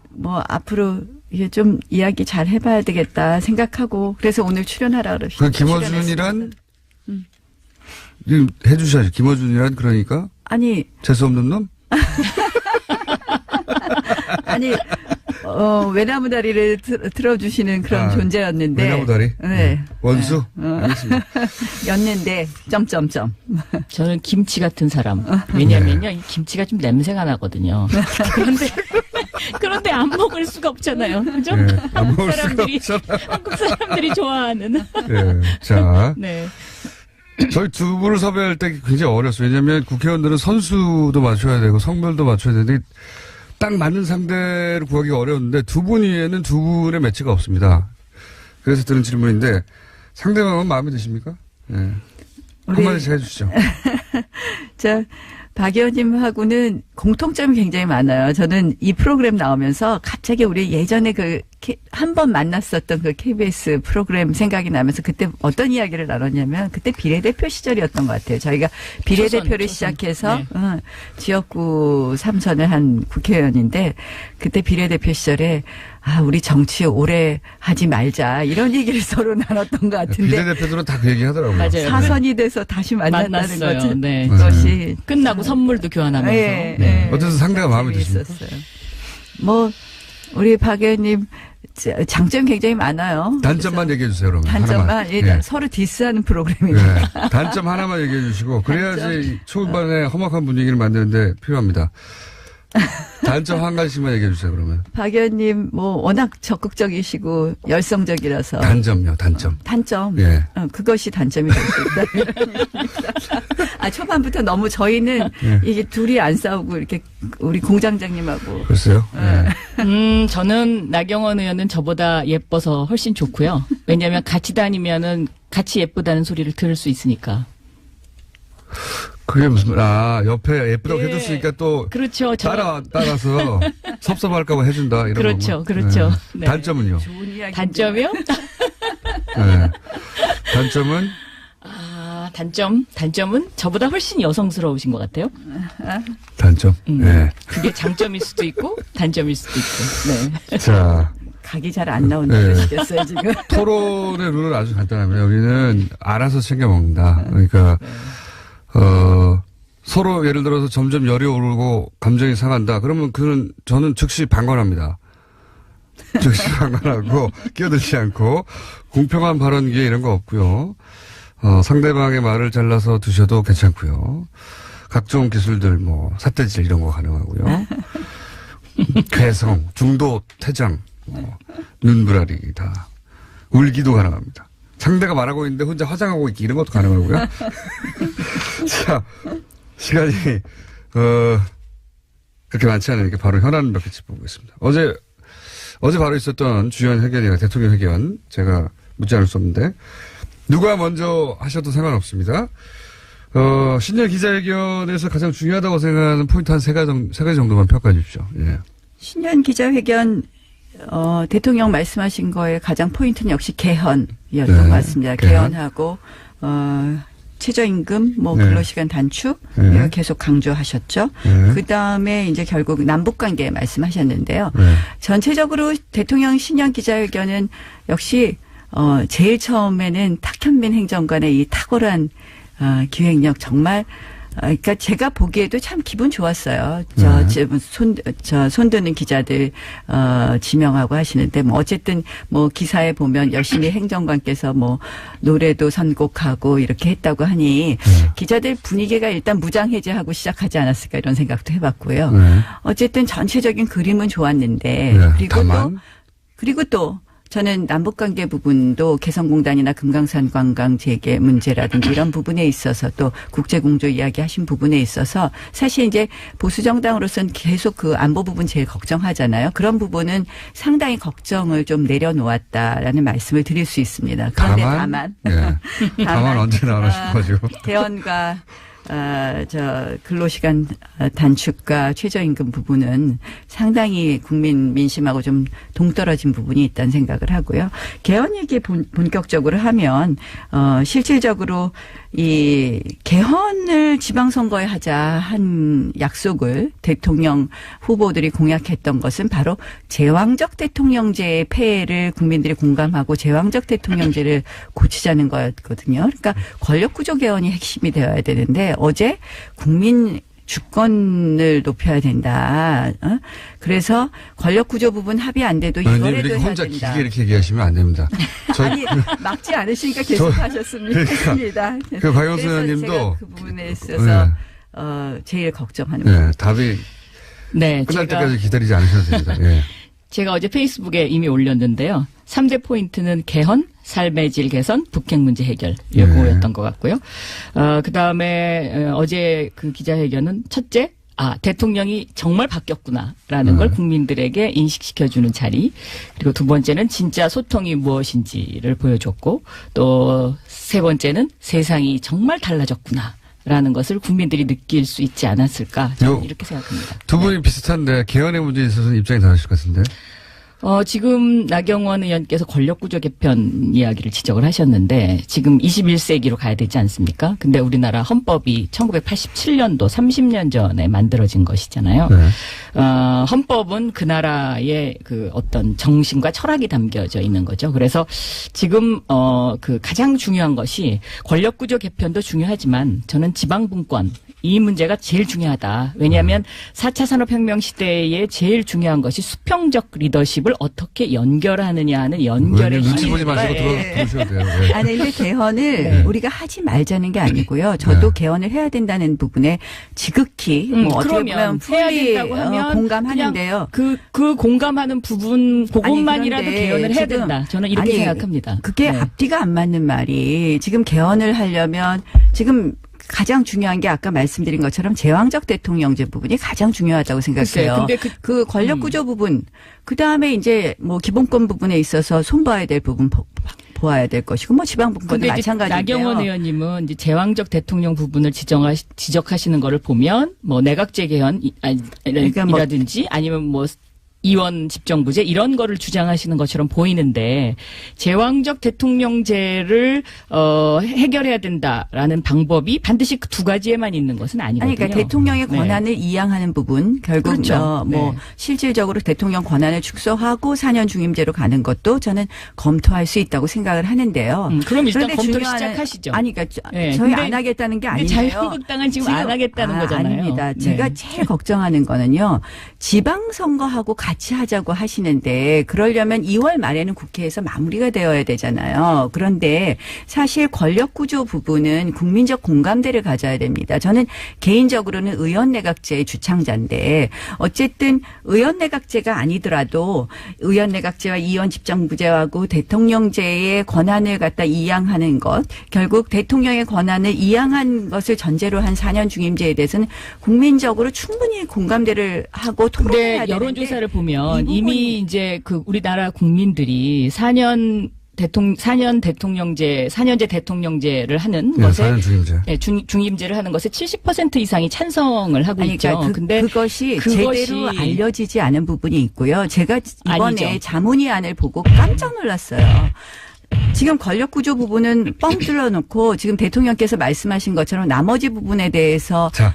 앞으로 이게 좀 이야기 잘 해봐야 되겠다 생각하고 그래서 오늘 출연하라 그 김어준이란 지금 해주셔야죠. 김어준이란 그러니까 아니 재수없는 놈? 외나무 다리를 틀어주시는 그런 존재였는데 외나무 다리? 네. 원수? 알겠습니다. 였는데 점점점 저는 김치 같은 사람. 왜냐면요, 이 김치가 좀 냄새가 나거든요. 그런데 안 먹을 수가 없잖아요. 그죠? 네, 안 먹을 수가 사람들이, 없잖아. 한국 사람들이 좋아하는. 네. 자, 네. 저희 두 분을 섭외할 때 굉장히 어렸어요. 왜냐하면 국회의원들은 선수도 맞춰야 되고 성별도 맞춰야 되는데 딱 맞는 상대를 구하기가 어려웠는데 두 분 이외에는 두 분의 매치가 없습니다. 그래서 드는 질문인데 상대방은 마음에 드십니까? 네. 한마디씩 해주시죠. 박 의원님하고는 공통점이 굉장히 많아요. 저는 이 프로그램 나오면서 갑자기 우리 예전에 한 번 만났었던 그 KBS 프로그램 생각이 나면서 그때 어떤 이야기를 나눴냐면 그때 비례대표 시절이었던 것 같아요. 저희가 비례대표를 초선. 시작해서 네. 지역구 3선을 한 국회의원인데 그때 비례대표 시절에 우리 정치 오래 하지 말자 이런 얘기를 서로 나눴던 것 같은데 비례대표들은 다 그 얘기 하더라고요. 맞아요. 사선이 돼서 다시 만났다는 만났어요. 네. 것이 끝나고 선물도 교환하면서. 예, 네. 예. 어쨌든 상대가 마음에 드십니까? 있었어요. 우리 박 의원님 장점 굉장히 많아요. 단점만 얘기해 주세요, 그러면. 단점만 하나만. 일단 예. 서로 디스하는 프로그램이니까. 네. 단점 하나만 얘기해 주시고 그래야지 초반에 험악한 분위기를 만드는데 필요합니다. 단점 한 가지씩만 얘기해 주세요, 그러면. 박 의원님 워낙 적극적이시고 열성적이라서 단점요, 단점. 단점. 예. 그것이 단점이 될 수 있다. 초반부터 너무 저희는 예. 이게 둘이 안 싸우고 이렇게 우리 공장장님하고 글쎄요. 예. 저는 나경원 의원은 저보다 예뻐서 훨씬 좋고요. 왜냐하면 같이 다니면은 같이 예쁘다는 소리를 들을 수 있으니까. 그게 무슨, 옆에 예쁘다고 예. 해줬으니까 또 그렇죠. 따라서 섭섭할까봐 해준다, 이런 그렇죠, 거구만. 그렇죠. 예. 네. 단점은요? 좋은 이야기. 단점이요? 예. 단점은? 단점은 저보다 훨씬 여성스러우신 것 같아요. 단점. 예. 그게 장점일 수도 있고 단점일 수도 있고. 네. 자. 각이 잘 안 나온다 네. 그러시겠어요 지금. 토론의 룰은 아주 간단합니다. 여기는 알아서 챙겨 먹는다. 그러니까, 서로 예를 들어서 점점 열이 오르고 감정이 상한다. 그러면 저는 즉시 방관합니다. 즉시 방관하고 끼어들지 않고 공평한 발언기에 이런 거 없고요. 상대방의 말을 잘라서 드셔도 괜찮고요. 각종 기술들 삿대질 이런 거 가능하고요. 괴성, 중도 퇴장, 눈부라리 다 울기도 가능합니다. 상대가 말하고 있는데 혼자 화장하고 있기 이런 것도 가능하고요. 자, 시간이 그렇게 많지 않으니까 바로 현안 몇 개 짚어보겠습니다. 어제 바로 있었던 주요한 회견이나 대통령 회견 제가 묻지 않을 수 없는데 누가 먼저 하셔도 상관없습니다. 신년 기자회견에서 가장 중요하다고 생각하는 포인트 한 세 가지 정도만 평가해 주십시오. 예. 신년 기자회견 대통령 말씀하신 거에 가장 포인트는 역시 개헌이었던 네, 것 같습니다. 개헌. 개헌하고 최저임금, 뭐 네. 근로시간 단축 네. 이거 계속 강조하셨죠. 네. 그 다음에 이제 결국 남북관계 말씀하셨는데요. 네. 전체적으로 대통령 신년 기자회견은 역시 제일 처음에는 탁현민 행정관의 이 탁월한 기획력 정말. 그러니까 제가 보기에도 참 기분 좋았어요. 손드는 기자들 지명하고 하시는데 뭐 어쨌든 뭐 기사에 보면 열심히 행정관께서 뭐 노래도 선곡하고 이렇게 했다고 하니 기자들 분위기가 일단 무장해제하고 시작하지 않았을까 이런 생각도 해봤고요. 네. 어쨌든 전체적인 그림은 좋았는데 네, 다만. 그리고 또 저는 남북관계 부분도 개성공단이나 금강산 관광 재개 문제라든지 이런 부분에 있어서 또 국제공조 이야기하신 부분에 있어서 사실 이제 보수정당으로서는 계속 그 안보 부분 제일 걱정하잖아요. 그런 부분은 상당히 걱정을 좀 내려놓았다라는 말씀을 드릴 수 있습니다. 그런데 다만 다만 언제 나오나 싶어가지고. 개헌과 근로시간 단축과 최저임금 부분은 상당히 국민 민심하고 좀 동떨어진 부분이 있다는 생각을 하고요. 개헌 얘기 본격적으로 하면, 실질적으로 이 개헌을 지방선거에 하자 한 약속을 대통령 후보들이 공약했던 것은 바로 제왕적 대통령제의 폐해를 국민들이 공감하고 제왕적 대통령제를 고치자는 거였거든요. 그러니까 권력구조 개헌이 핵심이 되어야 되는데 어제 국민 주권을 높여야 된다. 그래서 권력구조 부분 합의 안 돼도 이거라도 이렇게 해야 혼자 된다. 길게 이렇게 얘기하시면 안 됩니다. 아니 막지 않으시니까 계속 하셨습니다. 그러니까, 그 박영수 그래서 의원님도 제가 그 부분에 있어서 제일 걱정하는 부분. 답이 네, 끝날 때까지 기다리지 않으셔도 됩니다. 예. 제가 어제 페이스북에 이미 올렸는데요. 3대 포인트는 개헌, 삶의 질 개선, 북핵 문제 해결 요거였던 것 같고요. 그다음에 어제 그 기자회견은 첫째, 대통령이 정말 바뀌었구나라는 걸 국민들에게 인식시켜주는 자리. 그리고 두 번째는 진짜 소통이 무엇인지를 보여줬고, 또 세 번째는 세상이 정말 달라졌구나라는 것을 국민들이 느낄 수 있지 않았을까. 저는 이렇게 생각합니다. 두 분이 비슷한데 개헌의 문제에 있어서는 입장이 다르실 것 같은데. 지금 나경원 의원께서 권력구조 개편 이야기를 지적을 하셨는데 지금 21세기로 가야 되지 않습니까? 근데 우리나라 헌법이 1987년도 30년 전에 만들어진 것이잖아요. 네. 헌법은 그 나라의 그 어떤 정신과 철학이 담겨져 있는 거죠. 그래서 지금 그 가장 중요한 것이 권력구조 개편도 중요하지만 저는 지방분권 이 문제가 제일 중요하다. 왜냐하면 4차 산업혁명 시대에 제일 중요한 것이 수평적 리더십을 어떻게 연결하느냐 하는 연결의 눈치 보지 힘이 마시고 들어오셔도 돼요. 네. 아니, 근데 개헌을 우리가 하지 말자는 게 아니고요. 저도 개헌을 해야 된다는 부분에 지극히 뭐 어떻게 보면 해야 풀리 된다고 하면 공감하는데요. 그 공감하는 부분 그것만이라도 그런데 개헌을 해야 지금 된다. 저는 이렇게 생각합니다. 그게 네. 앞뒤가 안 맞는 말이 지금 개헌을 하려면 지금 가장 중요한 게 아까 말씀드린 것처럼 제왕적 대통령제 부분이 가장 중요하다고 생각해요. 근데 그 권력구조 부분, 그 다음에 이제 뭐 기본권 부분에 있어서 손봐야 될 부분 보아야 될 것이고 뭐 지방분권도 마찬가지인데요. 나경원 의원님은 이제 제왕적 대통령 부분을 지적하시는 거를 보면 뭐 내각제 개헌이라든지 아니면 뭐 이원 집정부제 이런 거를 주장하시는 것처럼 보이는데 제왕적 대통령제를 해결해야 된다라는 방법이 반드시 그 두 가지에만 있는 것은 아니거든요. 아니, 그러니까 대통령의 권한을 이양하는 부분 결국 그렇죠. 뭐 실질적으로 대통령 권한을 축소하고 4년 중임제로 가는 것도 저는 검토할 수 있다고 생각을 하는데요. 그럼 일단 그런데 검토를 중요한- 시작하시죠. 아니, 그러니까 네. 저희 근데 안 하겠다는 게 아니에요. 자유한국당은 지금 안 하겠다는 거잖아요. 아닙니다. 네. 제가 제일 걱정하는 거는요. 지방선거하고 같이 하자고 하시는데 그러려면 2월 말에는 국회에서 마무리가 되어야 되잖아요. 그런데 사실 권력구조 부분은 국민적 공감대를 가져야 됩니다. 저는 개인적으로는 의원내각제의 주창자인데 어쨌든 의원내각제가 아니더라도 의원내각제와 이원 집정부제하고 대통령제의 권한을 갖다 이양하는 것 결국 대통령의 권한을 이양한 것을 전제로 한 4년 중임제에 대해서는 국민적으로 충분히 공감대를 하고 통과해야 근데 되는데 여론조사를 보면 이 부분이- 이미 이제 그 우리나라 국민들이 4년 4년제 대통령제를 하는 네, 것에 4년 중임제. 네, 중임제를 하는 것에 70% 이상이 찬성을 하고 있죠. 그러니까 근데 그것이 그것이 제대로 알려지지 않은 부분이 있고요. 제가 이번에 아니죠. 자문위안을 보고 깜짝 놀랐어요. 지금 권력구조 부분은 뻥 뚫어놓고 지금 대통령께서 말씀하신 것처럼 나머지 부분에 대해서 자,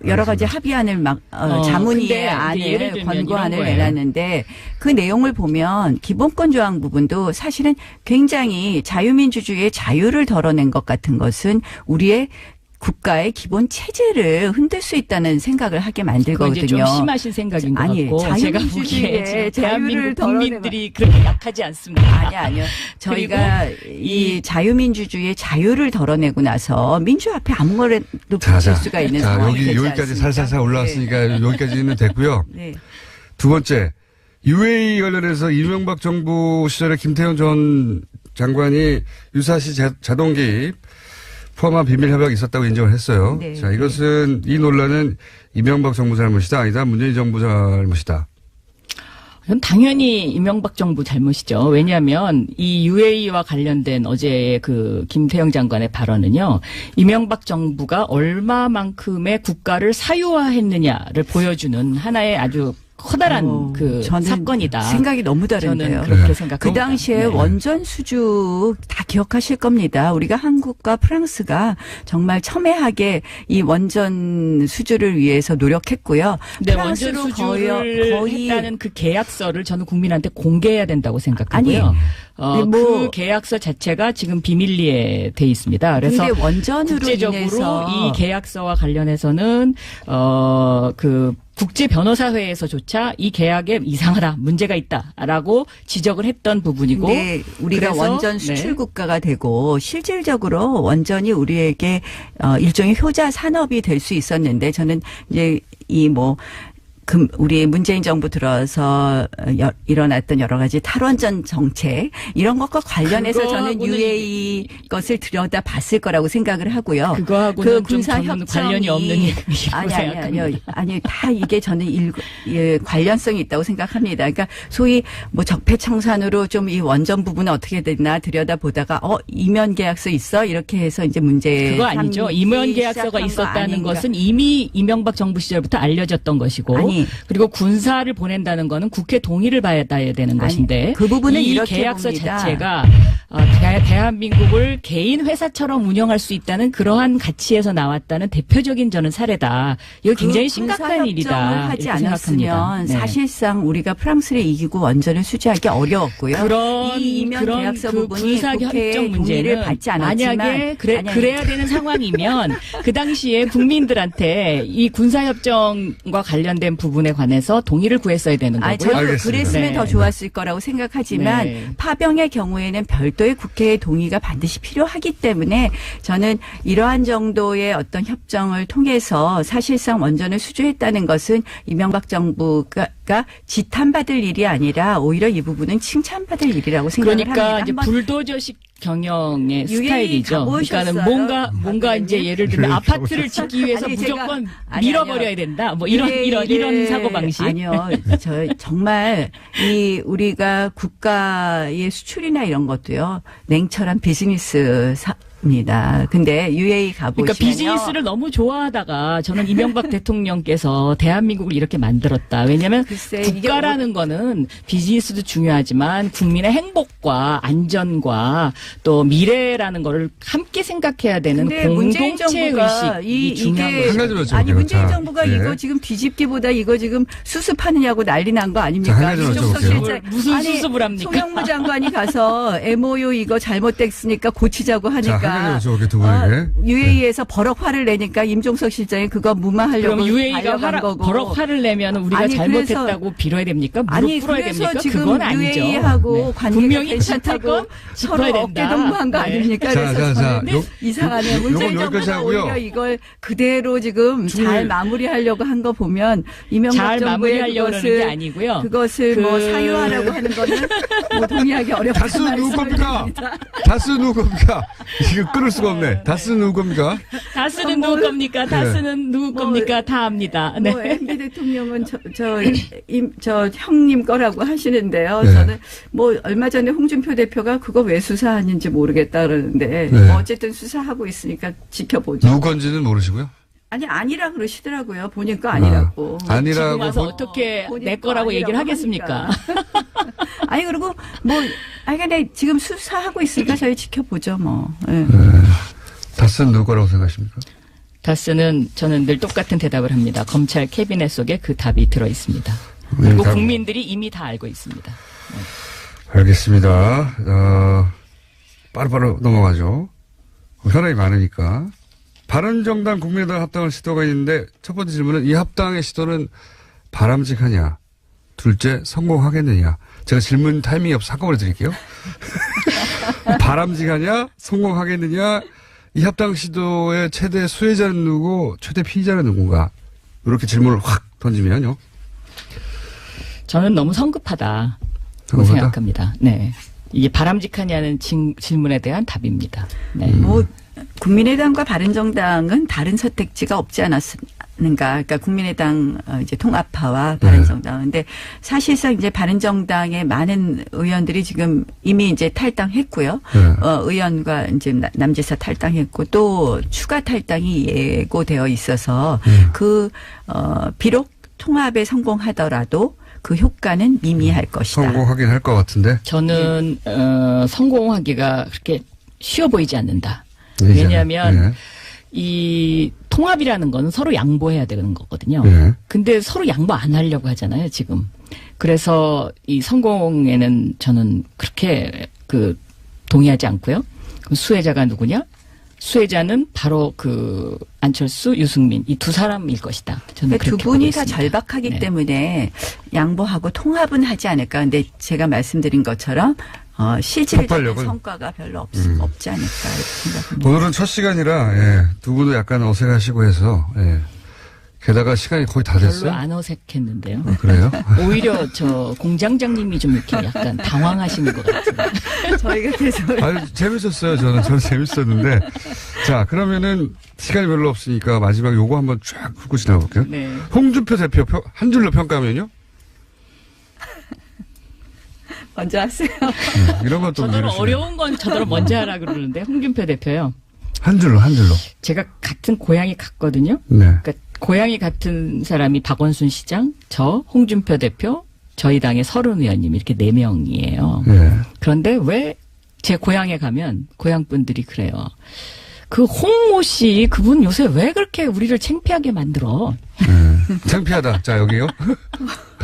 여러 가지 합의안을 막 근데 자문위의 예를 안을 들면 권고안을 이런 거예요. 내놨는데 그 내용을 보면 기본권 조항 부분도 사실은 굉장히 자유민주주의의 자유를 덜어낸 것 같은 것은 우리의 국가의 기본 체제를 흔들 수 있다는 생각을 하게 그거 만들거든요. 이제 좀 심하신 생각인 것 아니, 같고 제가 자유민주주의의 보기에 지금 자유를 대한민국 국민들이 그렇게 약하지 않습니다. 아니요. 저희가 이 자유민주주의의 자유를 덜어내고 나서 민주 앞에 아무거나도 붙일 수가 있는 상황이 되지 여기까지 않습니까? 살살살 올라왔으니까 여기까지는 됐고요. 네. 두 번째, UAE 관련해서 이명박 정부 시절에 김태형 전 장관이 유사시 자동 개입 포함한 비밀 협약이 있었다고 인정을 했어요. 네. 자, 이것은 이 논란은 이명박 정부 잘못이다, 아니다, 문재인 정부 잘못이다. 그럼 당연히 이명박 정부 잘못이죠. 왜냐하면 이 UAE와 관련된 어제의 그 김태형 장관의 발언은요. 이명박 정부가 얼마만큼의 국가를 사유화했느냐를 보여주는 하나의 아주 커다란 그 저는 사건이다. 생각이 너무 다른데요. 저는 그렇게 생각합니다. 그 당시에 네. 원전 수주 다 기억하실 겁니다. 우리가 한국과 프랑스가 정말 첨예하게 이 원전 수주를 위해서 노력했고요. 네, 원전 프랑스로 수주를 했다는 그 계약서를 저는 국민한테 공개해야 된다고 생각하고요. 아니, 그 계약서 자체가 지금 비밀리에 돼 있습니다. 그래서 근데 원전으로 국제적으로 인해서 이 계약서와 관련해서는 그 국제 변호사회에서조차 이 계약에 이상하다, 문제가 있다라고 지적을 했던 부분이고. 근데 우리가 그래서, 원전 수출 국가가 되고 실질적으로 원전이 우리에게 일종의 효자 산업이 될 수 있었는데 저는 이제 우리 문재인 정부 들어서 일어났던 여러 가지 탈원전 정책 이런 것과 관련해서 저는 그거하고는 UAE 것을 들여다봤을 거라고 생각을 하고요. 그거하고는 좀 군사 저는 협정이 관련이 없는 얘기라고 생각합니다. 아니 다 이게 저는 관련성이 있다고 생각합니다. 그러니까 소위 적폐청산으로 좀 이 원전 부분은 어떻게 됐나 들여다보다가 이면 계약서 있어 이렇게 해서 이제 문제 그거 아니죠. 이면 계약서가 있었다는 것은 이미 이명박 정부 시절부터 알려졌던 것이고. 그리고 군사를 보낸다는 거는 국회 동의를 받아야 되는 것인데 그 부분은 이 이렇게 계약서 봅니다. 자체가 대한민국을 개인 회사처럼 운영할 수 있다는 그러한 가치에서 나왔다는 대표적인 저는 사례다. 이거 굉장히 심각한 일이다. 하지 이렇게 생각합니다. 않았으면 네. 사실상 우리가 프랑스를 이기고 원전을 수주하기 어려웠고요. 그런 이면 계약서 그 부분이 군사 국회의 협정 동의를 문제는 받지 않았지만 만약에 그래야 되는 상황이면 그 당시에 국민들한테 이 군사 협정과 관련된 부분에 관해서 동의를 구했어야 되는 거고요. 저도 알겠습니다. 그랬으면 네. 더 좋았을 거라고 생각하지만 네. 파병의 경우에는 별도의 국회의 동의가 반드시 필요하기 때문에 저는 이러한 정도의 어떤 협정을 통해서 사실상 원전을 수주했다는 것은 이명박 정부가 지탄받을 일이 아니라 오히려 이 부분은 칭찬받을 일이라고 생각을 그러니까 합니다. 이제 불도저식 경영의 UAE 스타일이죠. 가보셨어요? 그러니까 뭔가 이제 예를 들면 UAE 아파트를 짓기 위해서 아니, 제가- 무조건 아니, 밀어버려야 아니요. 된다. 뭐 이런 사고 방식. 아니요. 정말 우리가 국가의 수출이나 이런 것도요. 냉철한 비즈니스 입니다. 근데 UAE 가보시면요. 그러니까 비즈니스를 너무 좋아하다가 저는 이명박 대통령께서 대한민국을 이렇게 만들었다. 왜냐하면 글쎄, 국가라는 거는 비즈니스도 중요하지만 국민의 행복과 안전과 또 미래라는 거를 함께 생각해야 되는 근데 문재인 공동체 정부가 의식이 중요한 한 거죠. 가지만 여쭤볼게요. 아니 문재인 자, 정부가 예. 이거 지금 뒤집기보다 이거 지금 수습하느냐고 난리 난 거 아닙니까? 자, 한 가지만 이종석 여쭤볼게요. 실장. 무슨 아니, 수습을 합니까? 송영무 장관이 가서 MOU 이거 잘못됐으니까 고치자고 자, 하니까 한 가지 여쭤볼게요, 두 분에게. UAE에서 버럭 화를 내니까 임종석 실장이 그거 무마하려고 그럼 UAE가 달려간 거고. 버럭 화를 내면 우리가 아니, 잘못했다고 빌어야 됩니까? 무릎 아니 꿇어야 그래서 됩니까? 지금 그건 아니죠. UAE하고 네. 관계가 분명히 괜찮다고 짚어야 서로 된다. 어깨동무한 거 네. 아닙니까? 자, 그래서 저는 요- 이상하네요. 요건 문재인 여기까지 정부가 하고요. 오히려 이걸 그대로 지금 잘 마무리하려고 한 거 보면 이명박 잘 정부의 마무리하려고 그러는 게 아니고요. 그것을 뭐 사유하라고 하는 거는 뭐 동의하기 어렵다. 다스 누구 겁니까? 다스 누구 겁니까? 지금 이거 끊을 수가 없네. 다스는 누구 겁니까? 다스는 누구 겁니까? 다스는 누구 겁니까? 다 압니다. 네. 뭐 MB 대통령은 저 형님 거라고 하시는데요. 네. 저는 뭐 얼마 전에 홍준표 대표가 그거 왜 수사하는지 모르겠다 그러는데 네. 뭐 어쨌든 수사하고 있으니까 지켜보죠. 누구 건지는 모르시고요? 아니 아니라 그러시더라고요. 보니까 아니라고. 아니라고. 지금 와서 어떻게 보니까 내 거라고 얘기를 아니라고 하겠습니까? 하니까. 아니 그리고 뭐 아니 근데 지금 수사하고 있으니까 저희 지켜보죠 뭐. 예. 다스는 누구 거라고 생각하십니까? 다스는 저는 늘 똑같은 대답을 합니다. 검찰 캐비넷 속에 그 답이 들어 있습니다. 그리고 답. 국민들이 이미 다 알고 있습니다. 알겠습니다. 빠르빠르 넘어가죠. 사람이 많으니까. 바른정당 국민의당 합당을 시도가 있는데 첫 번째 질문은 이 합당의 시도는 바람직하냐? 둘째, 성공하겠느냐? 제가 질문 타이밍이 없어 한꺼번에 드릴게요. 바람직하냐? 성공하겠느냐? 이 합당 시도의 최대 수혜자는 누구? 최대 피의자는 누군가? 이렇게 질문을 확 던지면요. 저는 너무 성급하다고 성급하다? 생각합니다. 네. 이게 바람직하냐는 질문에 대한 답입니다. 네. 뭐 국민의당과 바른정당은 다른 선택지가 없지 않았는가. 그러니까 국민의당 이제 통합파와 바른정당. 근데 사실상 이제 바른정당의 많은 의원들이 지금 이미 이제 탈당했고요. 의원과 이제 남지사 탈당했고 또 추가 탈당이 예고되어 있어서 비록 통합에 성공하더라도 그 효과는 미미할 것이다. 성공하긴 할 것 같은데. 저는 성공하기가 그렇게 쉬워 보이지 않는다. 네, 왜냐하면 네. 이 통합이라는 건 서로 양보해야 되는 거거든요. 네. 근데 서로 양보 안 하려고 하잖아요, 지금. 그래서 이 성공에는 저는 그렇게 동의하지 않고요. 그럼 수혜자가 누구냐? 수혜자는 바로 안철수, 유승민 이 두 사람일 것이다. 저는 두 그렇게 분이 보고 다 있습니다. 절박하기 네. 때문에 양보하고 통합은 하지 않을까. 근데 제가 말씀드린 것처럼 실질적인 폭발력은? 성과가 별로 없지 않을까 이렇게 생각합니다. 오늘은 첫 시간이라 두 분도 약간 어색하시고 해서 게다가 시간이 거의 다 됐어요. 별로 안 어색했는데요. 그래요? 오히려 저 공장장님이 좀 이렇게 약간 당황하시는 것 같은데. 저희가 계속 아유, 재밌었어요. 저는 재밌었는데. 자, 그러면은 시간이 별로 없으니까 마지막 요거 한번 쫙 훑고 지나볼게요. 네. 홍준표 대표 한 줄로 평가하면요? 먼저 하세요. 이런 것도 저더러 어려운 건 저더러 먼저 하라 그러는데 홍준표 대표요. 한 줄로. 제가 같은 고향이 같거든요. 네. 그러니까 고향이 같은 사람이 박원순 시장, 저 홍준표 대표, 저희 당의 서른 의원님 이렇게 4명이에요. 네. 그런데 왜 제 고향에 가면 고향 분들이 그래요. 그 홍모 씨 그분 요새 왜 그렇게 우리를 창피하게 만들어? 창피하다. 자, 여기요.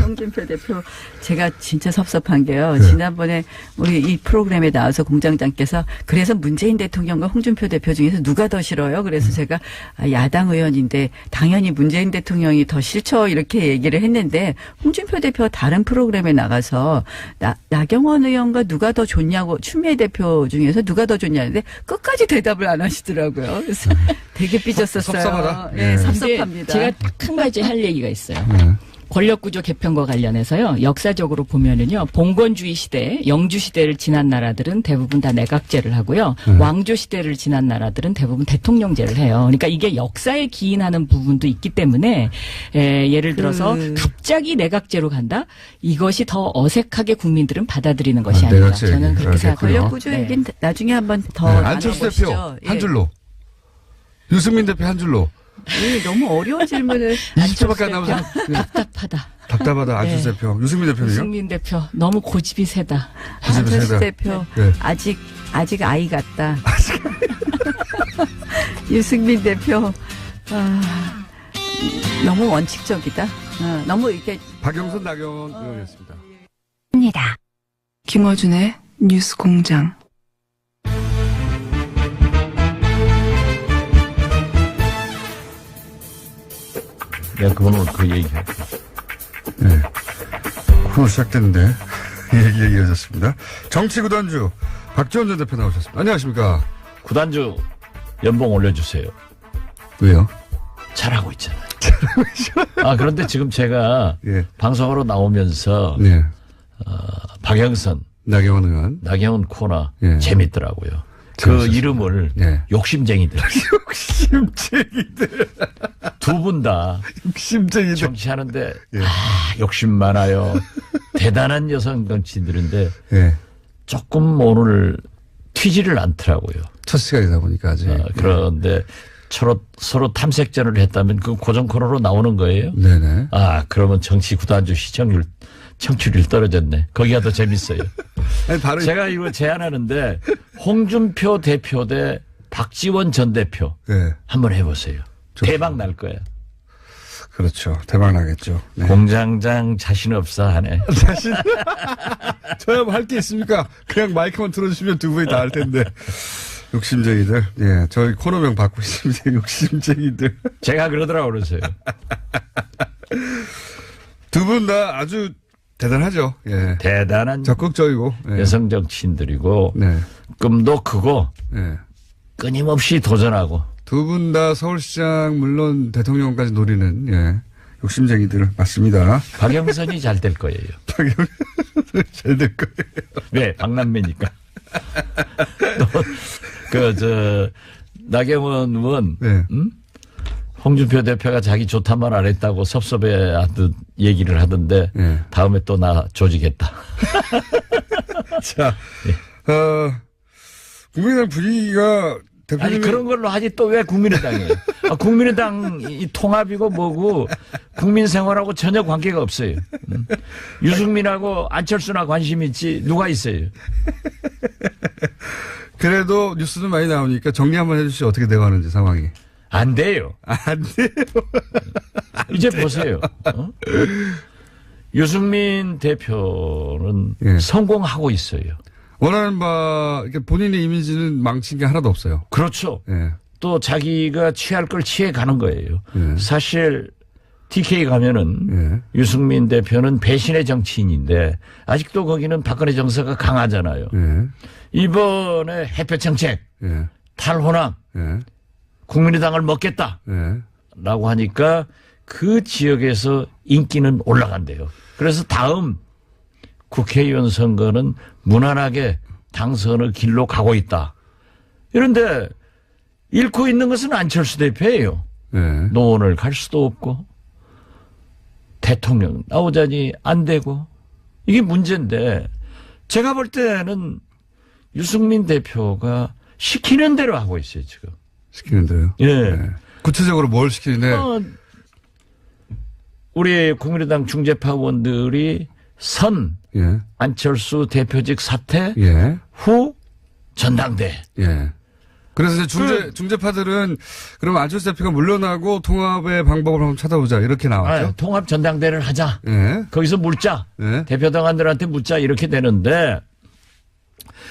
홍준표 대표 제가 진짜 섭섭한 게요. 네. 지난번에 우리 이 프로그램에 나와서 공장장께서 그래서 문재인 대통령과 홍준표 대표 중에서 누가 더 싫어요? 그래서 제가 야당 의원인데 당연히 문재인 대통령이 더 싫죠 이렇게 얘기를 했는데 홍준표 대표 다른 프로그램에 나가서 나경원 의원과 누가 더 좋냐고 추미애 대표 중에서 누가 더 좋냐는데 끝까지 대답을 안 하시더라고요. 그래서 되게 삐졌었어요. 섭섭하다. 예, 네. 섭섭합니다. 제가 딱 한 가지 할 얘기가 있어요. 네. 권력구조 개편과 관련해서요. 역사적으로 보면은요. 봉건주의 시대, 영주 시대를 지난 나라들은 대부분 다 내각제를 하고요. 왕조 시대를 지난 나라들은 대부분 대통령제를 해요. 그러니까 이게 역사에 기인하는 부분도 있기 때문에 예를 들어서 갑자기 내각제로 간다? 이것이 더 어색하게 국민들은 받아들이는 것이 아닌가. 내각제 저는 얘기. 그렇게 생각해요. 권력구조 얘기는 나중에 한번 더 안철수 대표 나눠보시죠. 한 예. 줄로. 유승민 대표 한 줄로. 너무 어려운 질문을 20초밖에 안 남아서. 답답하다. 안철수 네. 대표. 유승민 대표는요? 유승민 대표 너무 고집이 세다. 안철수 대표 네. 아직 아이 같다. 유승민 대표 너무 원칙적이다. 너무 이렇게 박영선 나경원 의원이었습니다. 김어준의 뉴스 공장. 내가 그건 오늘 그 얘기할게. 네. 코너 시작됐는데 얘기 이어졌습니다. 정치구단주 박지원 전 대표 나오셨습니다. 안녕하십니까? 구단주 연봉 올려주세요. 왜요? 잘하고 있잖아요. 그런데 지금 제가 예. 방송으로 나오면서 네. 박영선, 나경원 의원. 나경원 코너 예. 재밌더라고요. 그 이름을 예. 욕심쟁이들. 욕심쟁이들. 두 분 다 욕심쟁이들. 정치하는데 예. 욕심 많아요. 대단한 여성 정치인들인데 예. 조금 오늘 튀지를 않더라고요. 첫 시간이다 보니까 아직. 그런데 서로 탐색전을 했다면 그 고정 코너로 나오는 거예요. 네네. 그러면 정치 구단주 청취율 떨어졌네. 거기가 더 재밌어요. 아니, 바로 제가 이거 제안하는데 홍준표 대표 대 박지원 전 대표 네. 한번 해보세요. 대박 날 거야. 그렇죠. 대박 나겠죠. 네. 공장장 자신 없어 하네. 저야 뭐 할 게 있습니까? 그냥 마이크만 틀어주시면 두 분이 다 할 텐데. 욕심쟁이들. 예, 저희 코너명 받고 있습니다. 욕심쟁이들. 제가 그러더라고 그러세요. 두 분 다 아주 대단하죠. 예. 대단한 적극적이고. 예. 여성 정치인들이고 네. 꿈도 크고 예. 끊임없이 도전하고 두 분 다 서울시장 물론 대통령까지 노리는 예. 욕심쟁이들 맞습니다. 박영선이 잘 될 거예요. 잘 될 거예요. 왜? 박남매니까. 나경원 의원, 네. 홍준표 대표가 자기 좋단 말 안 했다고 섭섭해 하듯 얘기를 하던데, 네. 다음에 또 나 조직했다. 자, 국민의당 분위기가 대표님 아니, 그런 걸로 하지 또 왜 국민의당이에요? 국민의당 이 통합이고 뭐고 국민 생활하고 전혀 관계가 없어요. 유승민하고 안철수나 관심 있지 누가 있어요? 그래도 뉴스는 많이 나오니까 정리 한번 해주시죠. 어떻게 돼가는지 상황이. 안 돼요. 안 돼요. 이제 보세요. 유승민 대표는 예. 성공하고 있어요. 원하는 바, 이렇게 본인의 이미지는 망친 게 하나도 없어요. 그렇죠. 예. 또 자기가 취할 걸 취해 가는 거예요. 예. 사실 TK 가면은 예. 유승민 대표는 배신의 정치인인데 아직도 거기는 박근혜 정서가 강하잖아요. 예. 이번에 햇볕 정책, 예. 탈호남, 예. 국민의당을 먹겠다. 예. 라고 하니까 그 지역에서 인기는 올라간대요. 그래서 다음 국회의원 선거는 무난하게 당선의 길로 가고 있다. 그런데 잃고 있는 것은 안철수 대표예요. 예. 노원을 갈 수도 없고 대통령 나오자니 안 되고 이게 문제인데 제가 볼 때는 유승민 대표가 시키는 대로 하고 있어요 지금. 시키는 대로요? 예. 예. 구체적으로 뭘 시키는데? 우리 국민의당 중재파 의원들이 예. 안철수 대표직 사퇴 예. 후 전당대. 예. 그래서 이제 중재파들은 그럼 안철수 대표가 물러나고 통합의 방법을 한번 찾아보자. 이렇게 나왔죠. 통합 전당대를 하자. 예. 거기서 묻자. 예. 대표 당원들한테 묻자. 이렇게 되는데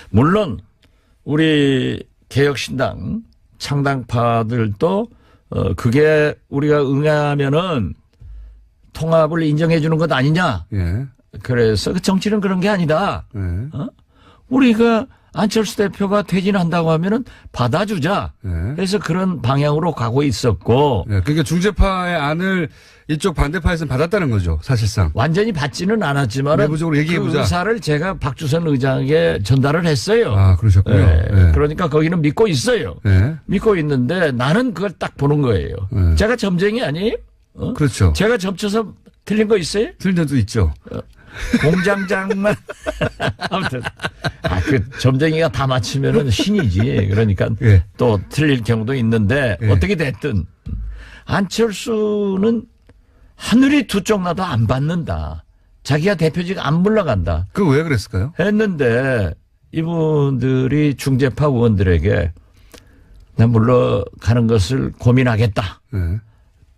물론 우리 개혁신당 창당파들도 그게 우리가 응하면은 통합을 인정해 주는 것 아니냐. 예. 그래서 그 정치는 그런 게 아니다. 예. 우리가 안철수 대표가 퇴진한다고 하면은 받아주자. 예. 그래서 그런 방향으로 가고 있었고 예. 그러니까 중재파의 안을 이쪽 반대파에서는 받았다는 거죠. 사실상. 완전히 받지는 않았지만 내부적으로 얘기해보자. 그 의사를 제가 박주선 의장에게 전달을 했어요. 아, 그러셨군요. 예. 예. 그러니까 거기는 믿고 있어요. 예. 믿고 있는데 나는 그걸 딱 보는 거예요. 예. 제가 점쟁이 아니에요? 그렇죠. 제가 점쳐서 틀린 거 있어요? 틀린 데도 있죠. 공장장만. 아무튼. 그 점쟁이가 다 맞추면은 신이지. 그러니까 예. 또 틀릴 경우도 있는데 예. 어떻게 됐든 안철수는 하늘이 두 쪽 나도 안 받는다. 자기가 대표직 안 물러간다. 그 왜 그랬을까요? 했는데 이분들이 중재파 의원들에게 난 물러가는 것을 고민하겠다. 예.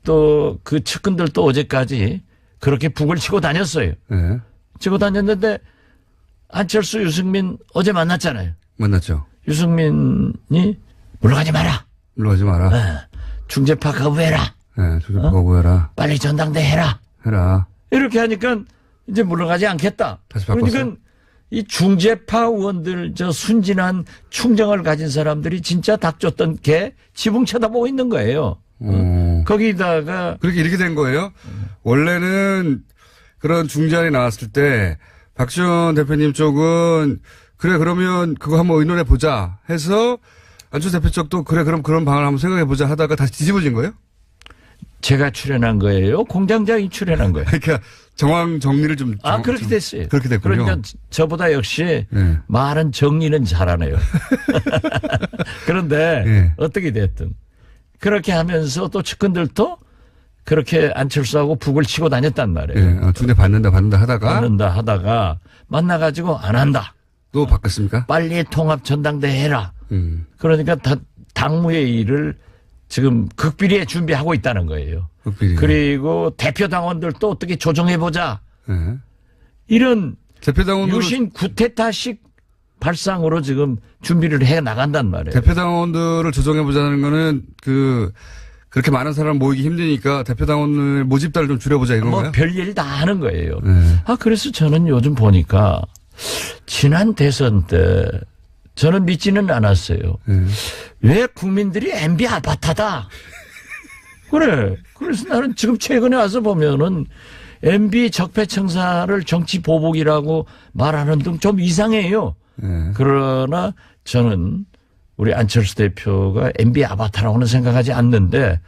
또 그 측근들도 어제까지 그렇게 북을 치고 다녔어요. 예. 치고 다녔는데 안철수, 유승민 어제 만났잖아요. 만났죠. 유승민이 물러가지 마라. 물러가지 마라. 중재파 거부해라. 예. 중재파 거부해라. 빨리 전당대 해라. 해라. 이렇게 하니까 이제 물러가지 않겠다. 다시 바꿨어요? 그러니까 이 중재파 의원들 저 순진한 충정을 가진 사람들이 진짜 닥쳤던 개 지붕 쳐다보고 있는 거예요. 거기다가 그렇게 이렇게 된 거예요? 원래는 그런 중재안이 나왔을 때 박지원 대표님 쪽은 그래 그러면 그거 한번 의논해 보자 해서 안철수 대표 쪽도 그래 그럼 그런 방안을 한번 생각해 보자 하다가 다시 뒤집어진 거예요? 제가 출연한 거예요? 공장장이 출연한 거예요? 그러니까 정황 정리를 좀 그렇게 됐어요. 그렇게 됐군요. 그러니까 저보다 역시 네. 말은 정리는 잘하네요. 그런데 네. 어떻게 됐든 그렇게 하면서 또 측근들도 그렇게 안철수하고 북을 치고 다녔단 말이에요. 예, 중대 받는다 하다가 받는다 하다가 만나가지고 안 한다. 또 바꿨습니까? 빨리 통합 전당대회 해라. 그러니까 당무회의를 지금 극비리에 준비하고 있다는 거예요. 극비리. 그리고 대표 당원들도 어떻게 조정해보자. 예. 이런 대표당원들 유신 구테타식 발상으로 지금 준비를 해 나간단 말이에요. 대표당원들을 조정해 보자는 거는 그렇게 많은 사람 모이기 힘드니까 대표당원을 모집단을 좀 줄여보자 이건가요? 뭐 별일 다 하는 거예요. 네. 그래서 저는 요즘 보니까 지난 대선 때 저는 믿지는 않았어요. 네. 왜 국민들이 MB 아바타다. 그래. 그래서 나는 지금 최근에 와서 보면은 MB 적폐청사를 정치 보복이라고 말하는 등 좀 이상해요. 네. 그러나 저는 우리 안철수 대표가 MB 아바타라고는 생각하지 않는데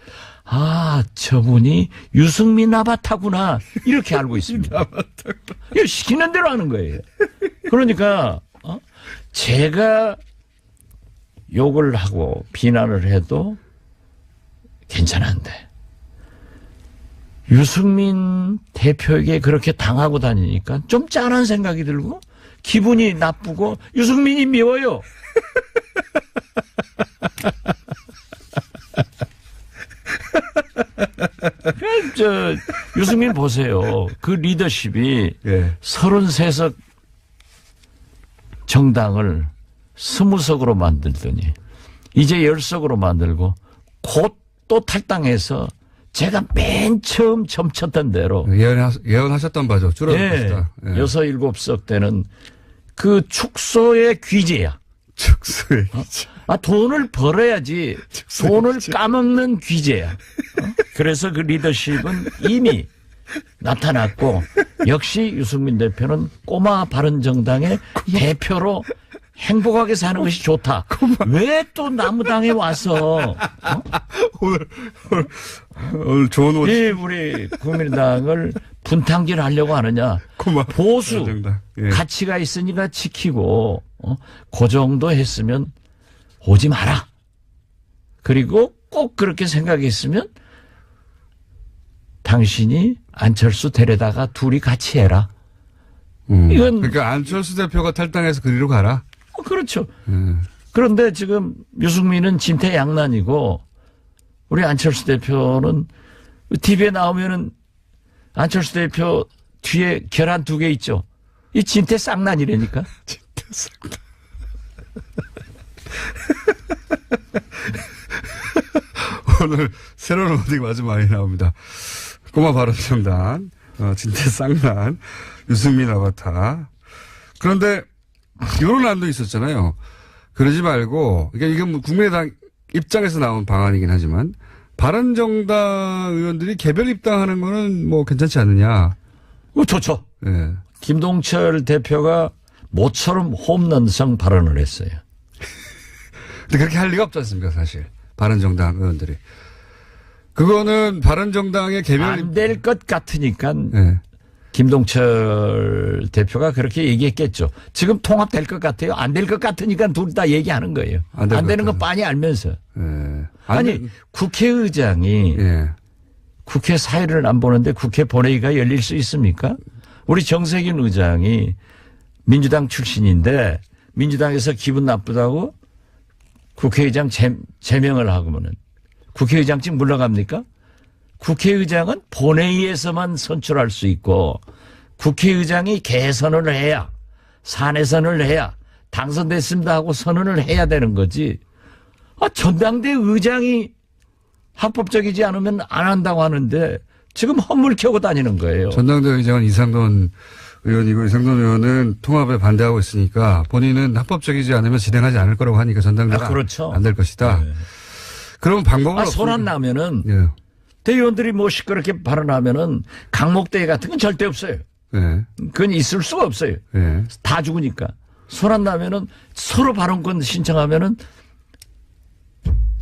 저분이 유승민 아바타구나 이렇게 알고 있습니다. 이거 시키는 대로 하는 거예요. 그러니까 제가 욕을 하고 비난을 해도 괜찮은데 유승민 대표에게 그렇게 당하고 다니니까 좀 짠한 생각이 들고 기분이 나쁘고 유승민이 미워요. 유승민 보세요. 그 리더십이 예. 33석 정당을 20석으로 만들더니 이제 10석으로 만들고 곧 또 탈당해서 제가 맨 처음 점쳤던 대로 예언하셨던 바죠. 줄어들 것이다. 예. 6, 7석 때는 그 축소의 귀재야. 축소의 돈을 벌어야지 돈을 까먹는 귀재야. 그래서 그 리더십은 이미 나타났고 역시 유승민 대표는 꼬마 바른정당의 대표로 행복하게 사는 것이 좋다. 왜 또 나무당에 와서 오늘 좋은 옷. 우리 국민당을 분탕질하려고 하느냐. 보수 예. 가치가 있으니까 지키고 그 정도 했으면 오지 마라. 그리고 꼭 그렇게 생각했으면 당신이 안철수 데려다가 둘이 같이 해라. 이건 그러니까 안철수 대표가 탈당해서 그리로 가라. 그렇죠. 그런데 지금 유승민은 진퇴양난이고 우리 안철수 대표는 TV에 나오면은 안철수 대표 뒤에 계란 2개 있죠. 이 진퇴쌍난이라니까. 진퇴쌍난. 오늘 새로운 어디가 아주 많이 나옵니다. 꼬마 바른정당, 진퇴쌍난, 유승민 아바타. 그런데 이런 안도 있었잖아요. 그러지 말고 이게 뭐 국민의당 입장에서 나온 방안이긴 하지만 바른정당 의원들이 개별 입당하는 거는 뭐 괜찮지 않느냐. 좋죠. 예. 김동철 대표가 모처럼 홈런성 발언을 했어요. 근데 그렇게 할 리가 없지 않습니까, 사실. 바른정당 의원들이. 그거는 바른정당의 개별 안 될 것 같으니까 예. 김동철 대표가 그렇게 얘기했겠죠. 지금 통합될 것 같아요. 안 될 것 같으니까 둘 다 얘기하는 거예요. 안 되는 건 뻔히 알면서. 예. 아니 국회의장이 예. 국회 사회를 안 보는데 국회 본회의가 열릴 수 있습니까? 우리 정세균 의장이 민주당 출신인데 민주당에서 기분 나쁘다고 국회의장 제명을 하고는 국회의장직 물러갑니까? 국회의장은 본회의에서만 선출할 수 있고 국회의장이 개선을 해야 산해선을 해야 당선됐습니다 하고 선언을 해야 되는 거지. 전당대 의장이 합법적이지 않으면 안 한다고 하는데 지금 헛물 켜고 다니는 거예요. 전당대 의장은 이상돈 의원이고 이상돈 의원은 통합에 반대하고 있으니까 본인은 합법적이지 않으면 진행하지 않을 거라고 하니까 전당대가 그렇죠. 안 될 것이다. 네. 그럼 방법은 손안 나면은 예. 대의원들이 뭐 시끄럽게 발언하면은 강목대회 같은 건 절대 없어요. 예. 그건 있을 수가 없어요. 예. 다 죽으니까. 손 안 나면은 서로 발언권 신청하면은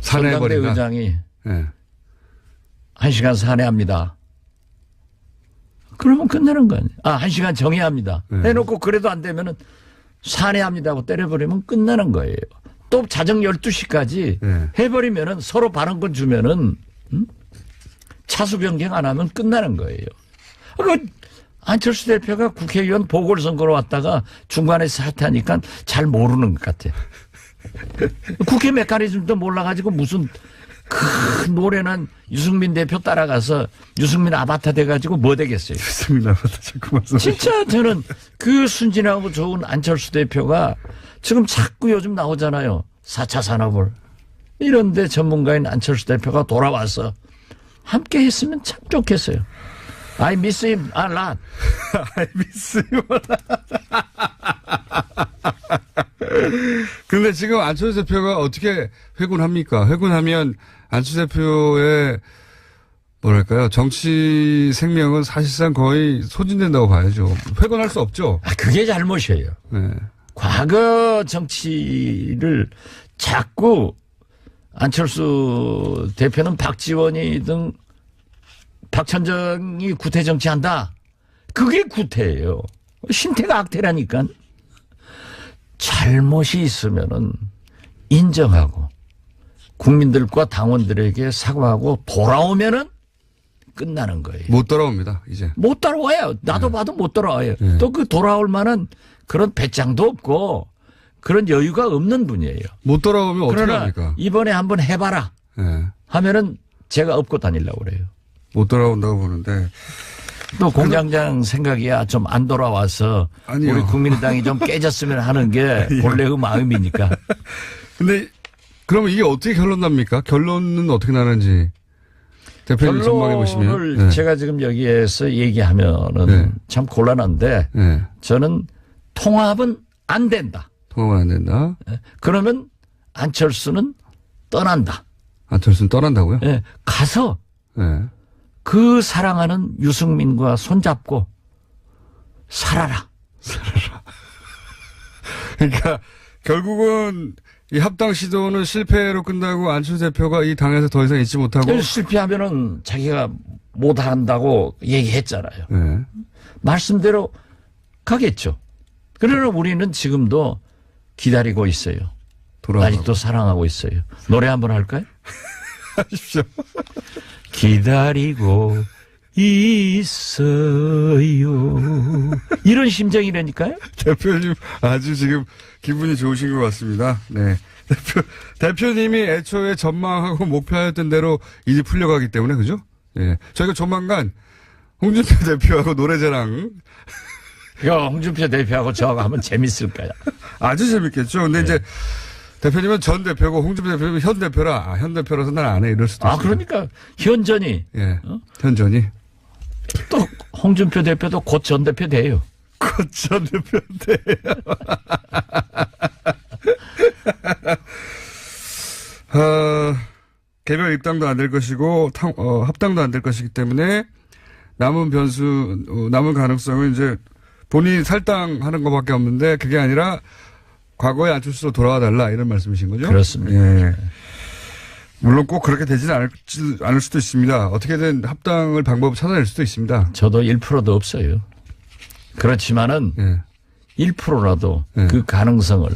전당대 사내해버린다. 의장이 예. 1시간 산회합니다. 그러면 끝나는 거 아니에요. 1시간 정의합니다. 네. 해놓고 그래도 안 되면은 산회합니다 하고 때려버리면 끝나는 거예요. 또 자정 12시까지 네. 해버리면은 서로 발언권 주면은 차수 변경 안 하면 끝나는 거예요. 그 안철수 대표가 국회의원 보궐선거로 왔다가 중간에 사퇴하니까 잘 모르는 것 같아. 국회 메커니즘도 몰라가지고 무슨 큰 노래는 유승민 대표 따라가서 유승민 아바타 돼가지고 뭐 되겠어요. 좋습니다. 자꾸 말씀. 진짜 저는 그 순진하고 좋은 안철수 대표가 지금 자꾸 요즘 나오잖아요. 4차 산업을. 이런데 전문가인 안철수 대표가 돌아와서 함께 했으면 참 좋겠어요. I miss him a lot. I miss you. 근데 지금 안철수 대표가 어떻게 회군합니까? 회군하면 안철수 대표의 뭐랄까요? 정치 생명은 사실상 거의 소진된다고 봐야죠. 회군할 수 없죠. 그게 잘못이에요. 네. 과거 정치를 자꾸 안철수 대표는 박지원이든 박천정이 구태 정치한다. 그게 구태예요. 신태가 악태라니까. 잘못이 있으면은 인정하고 국민들과 당원들에게 사과하고 돌아오면은 끝나는 거예요. 못 돌아옵니다, 이제. 못 돌아와요. 나도 봐도 못 돌아와요. 또 그 돌아올 만한 그런 배짱도 없고 그런 여유가 없는 분이에요. 못 돌아오면 어떻게 그러나 합니까? 이번에 한번 해봐라 네. 하면은 제가 업고 다니려고 그래요. 못 돌아온다고 보는데. 또 공장장 생각이야 좀 안 돌아와서 아니요. 우리 국민의당이 좀 깨졌으면 하는 게 본래의 마음이니까. 근데 그러면 이게 어떻게 결론 납니까? 결론은 어떻게 나는지 대표님 전망해 보시면. 결론을 네. 제가 지금 여기에서 얘기하면은 네. 참 곤란한데 네. 저는 통합은 안 된다. 통합은 안 된다. 그러면 안철수는 떠난다. 안철수는 떠난다고요? 예, 가서 네. 그 사랑하는 유승민과 손잡고 살아라. 그러니까 결국은 이 합당 시도는 실패로 끝나고 안철수 대표가 이 당에서 더 이상 있지 못하고. 실패하면은 자기가 못한다고 얘기했잖아요. 네. 말씀대로 가겠죠. 그러나 우리는 지금도 기다리고 있어요. 돌아가고. 아직도 사랑하고 있어요. 노래 한번 할까요? 하십시오. 기다리고 있어요. 이런 심정이라니까요. 대표님 아주 지금 기분이 좋으신 것 같습니다. 네. 대표님이 애초에 전망하고 목표하였던 대로 일이 풀려가기 때문에 그죠? 예. 저희가 조만간 홍준표 대표하고 노래자랑 이거 홍준표 대표하고 저하고 하면 재밌을까요? 아주 재밌겠죠. 근데 이제 대표님은 전 대표고 홍준표 대표는 현 대표라. 현 대표라서 난 안 해. 이럴 수도 있어요. 그러니까 현전이 예. 현전이. 또 홍준표 대표도 곧 전 대표 돼요. 곧 전 대표인데. 개별 입당도 안 될 것이고 합당도 안 될 것이기 때문에 남은 남은 가능성은 이제 본인이 살당하는 것밖에 없는데 그게 아니라 과거에 안철수로 돌아와 달라 이런 말씀이신 거죠? 그렇습니다. 예. 물론 꼭 그렇게 되지는 않을 수도 있습니다. 어떻게든 합당을 방법을 찾아낼 수도 있습니다. 저도 1%도 없어요. 그렇지만은 예. 1%라도 네. 그 가능성을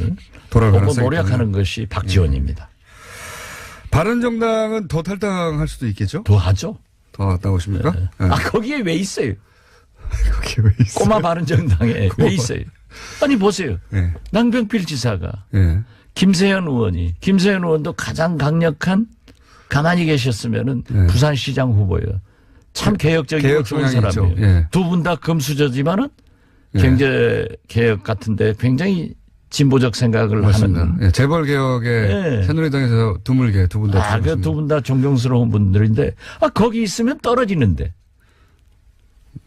돌아갈 보고 가능성이 노력하는 것이 박지원입니다. 바른정당은 더 탈당할 수도 있겠죠? 더 하죠. 더 나오십니까? 네. 거기에 왜 있어요? 그게 왜 있어요? 꼬마 바른정당에 왜 있어요? 아니 보세요. 네. 남경필 지사가 네. 김세현 의원도 가장 강력한 가만히 계셨으면은 네. 부산시장 후보예요. 참 개혁적이고 개혁 좋은 성향이 사람이에요. 있죠. 예. 두 분 다 금수저지만은 예. 경제 개혁 같은데 굉장히 진보적 생각을 맞습니다. 하는. 예, 재벌 개혁에 예. 새누리당에서 드물게 두 분 다. 그 두 분 다 존경스러운 분들인데 거기 있으면 떨어지는데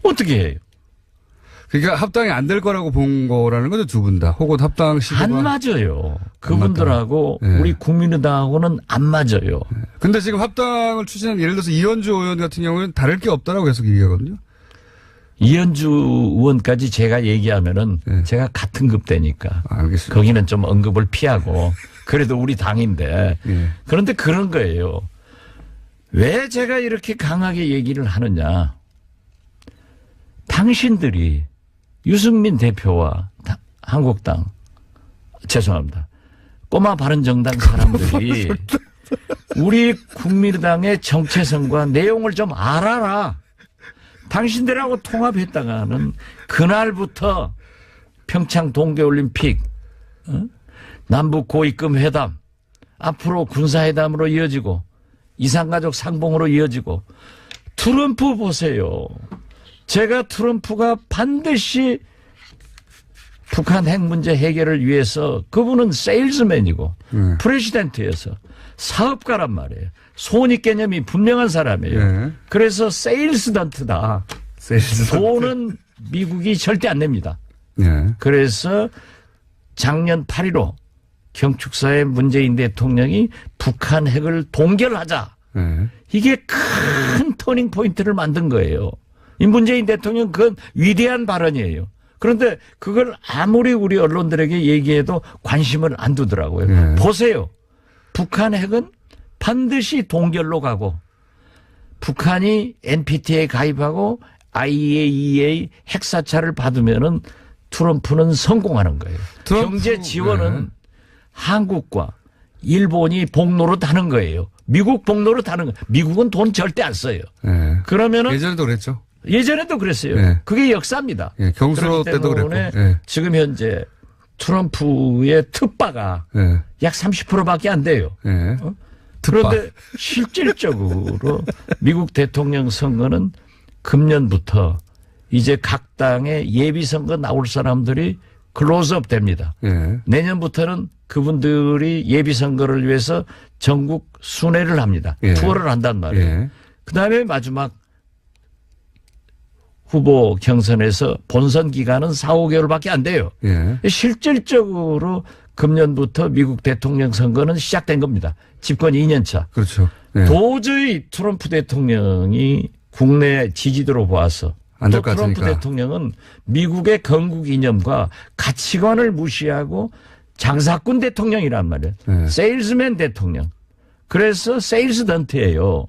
어떻게 해요? 그러니까 합당이 안 될 거라고 본 거라는 거죠, 두 분 다. 혹은 합당 시도가. 안 맞아요. 그분들하고 예. 우리 국민의당하고는 안 맞아요. 근데 지금 합당을 추진한 예를 들어서 이현주 의원 같은 경우는 다를 게 없다라고 계속 얘기하거든요. 이현주 의원까지 제가 얘기하면은 네. 제가 같은 급대니까 알겠습니다. 거기는 좀 언급을 피하고 그래도 우리 당인데 예. 그런데 그런 거예요. 왜 제가 이렇게 강하게 얘기를 하느냐. 당신들이 유승민 대표와 한국당 죄송합니다. 꼬마 바른정당 사람들이 우리 국민의당의 정체성과 내용을 좀 알아라. 당신들하고 통합했다가는 그날부터 평창 동계올림픽, 남북 고위급 회담, 앞으로 군사회담으로 이어지고 이산가족 상봉으로 이어지고 트럼프 보세요. 제가 트럼프가 반드시 북한 핵 문제 해결을 위해서 그분은 세일즈맨이고 프레시던트여서 사업가란 말이에요. 손익 개념이 분명한 사람이에요. 예. 그래서 세일스던트다. 돈은 미국이 절대 안 냅니다. 예. 그래서 작년 8.15 경축사에 문재인 대통령이 북한 핵을 동결하자. 예. 이게 큰 터닝 포인트를 만든 거예요. 이 문재인 대통령 그건 위대한 발언이에요. 그런데 그걸 아무리 우리 언론들에게 얘기해도 관심을 안 두더라고요. 네. 보세요. 북한 핵은 반드시 동결로 가고 북한이 NPT에 가입하고 IAEA 핵사찰을 받으면은 트럼프는 성공하는 거예요. 경제 지원은 네. 한국과 일본이 복노릇 하는 거예요. 미국 복노릇 하는 거예요. 미국은 돈 절대 안 써요. 예. 그러면은 예전에도 그랬죠. 예전에도 그랬어요. 네. 그게 역사입니다. 예. 경수로 그렇기 때도 때문에 그랬고. 예. 지금 현재 트럼프의 특바가 예. 약 30%밖에 안 돼요. 예. 그런데 실질적으로 미국 대통령 선거는 금년부터 이제 각 당의 예비 선거 나올 사람들이 클로즈업 됩니다. 예. 내년부터는 그분들이 예비 선거를 위해서 전국 순회를 합니다. 예. 투어를 한단 말이에요. 예. 그다음에 마지막 후보 경선에서 본선 기간은 4, 5개월밖에 안 돼요. 예. 실질적으로 금년부터 미국 대통령 선거는 시작된 겁니다. 집권 2년 차. 그렇죠. 예. 도저히 트럼프 대통령이 국내 지지도로 봐서 안 될 또 것 트럼프 같으니까. 대통령은 미국의 건국 이념과 가치관을 무시하고 장사꾼 대통령이란 말이에요. 네. 세일즈맨 대통령. 그래서 세일스던트예요.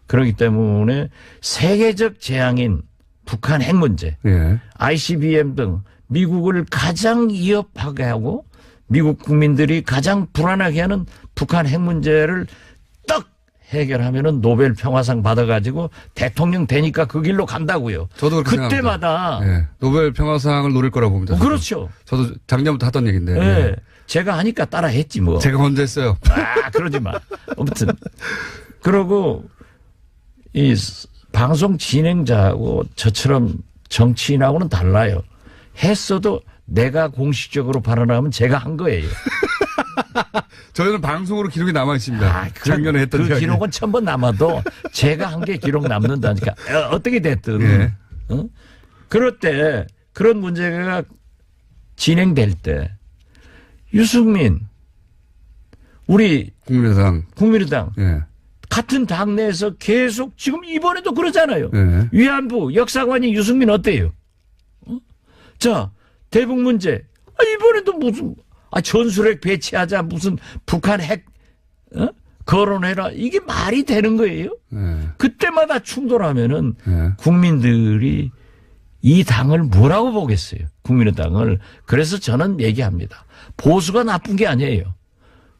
그렇기 때문에 세계적 재앙인 북한 핵 문제, 예. ICBM 등 미국을 가장 위협하게 하고 미국 국민들이 가장 불안하게 하는 북한 핵 문제를 딱 해결하면은 노벨 평화상 받아가지고 대통령 되니까 그 길로 간다고요. 저도 그렇게 그때마다 예. 노벨 평화상을 노릴 거라고 봅니다. 저도. 그렇죠. 저도 작년부터 하던 얘기인데. 예. 예. 제가 하니까 따라 했지 뭐. 제가 먼저 했어요. 아, 그러지 마. 아무튼. 그러고 이 방송 진행자하고 저처럼 정치인하고는 달라요. 했어도 내가 공식적으로 발언하면 제가 한 거예요. 저희는 방송으로 기록이 남아 있습니다. 아, 작년에 했던 그 이야기. 기록은 1000번 남아도 제가 한 게 기록 남는다니까. 어떻게 됐든. 예. 그럴 때 그런 문제가 진행될 때 유승민 우리 국민의당 예. 같은 당내에서 계속 지금 이번에도 그러잖아요. 예. 위안부 역사관이 유승민 어때요? 자, 대북 문제. 이번에도 무슨 전술핵 배치하자 무슨 북한 핵 거론해라. 이게 말이 되는 거예요? 예. 그때마다 충돌하면은 예. 국민들이 이 당을 뭐라고 보겠어요? 국민의당을. 그래서 저는 얘기합니다. 보수가 나쁜 게 아니에요.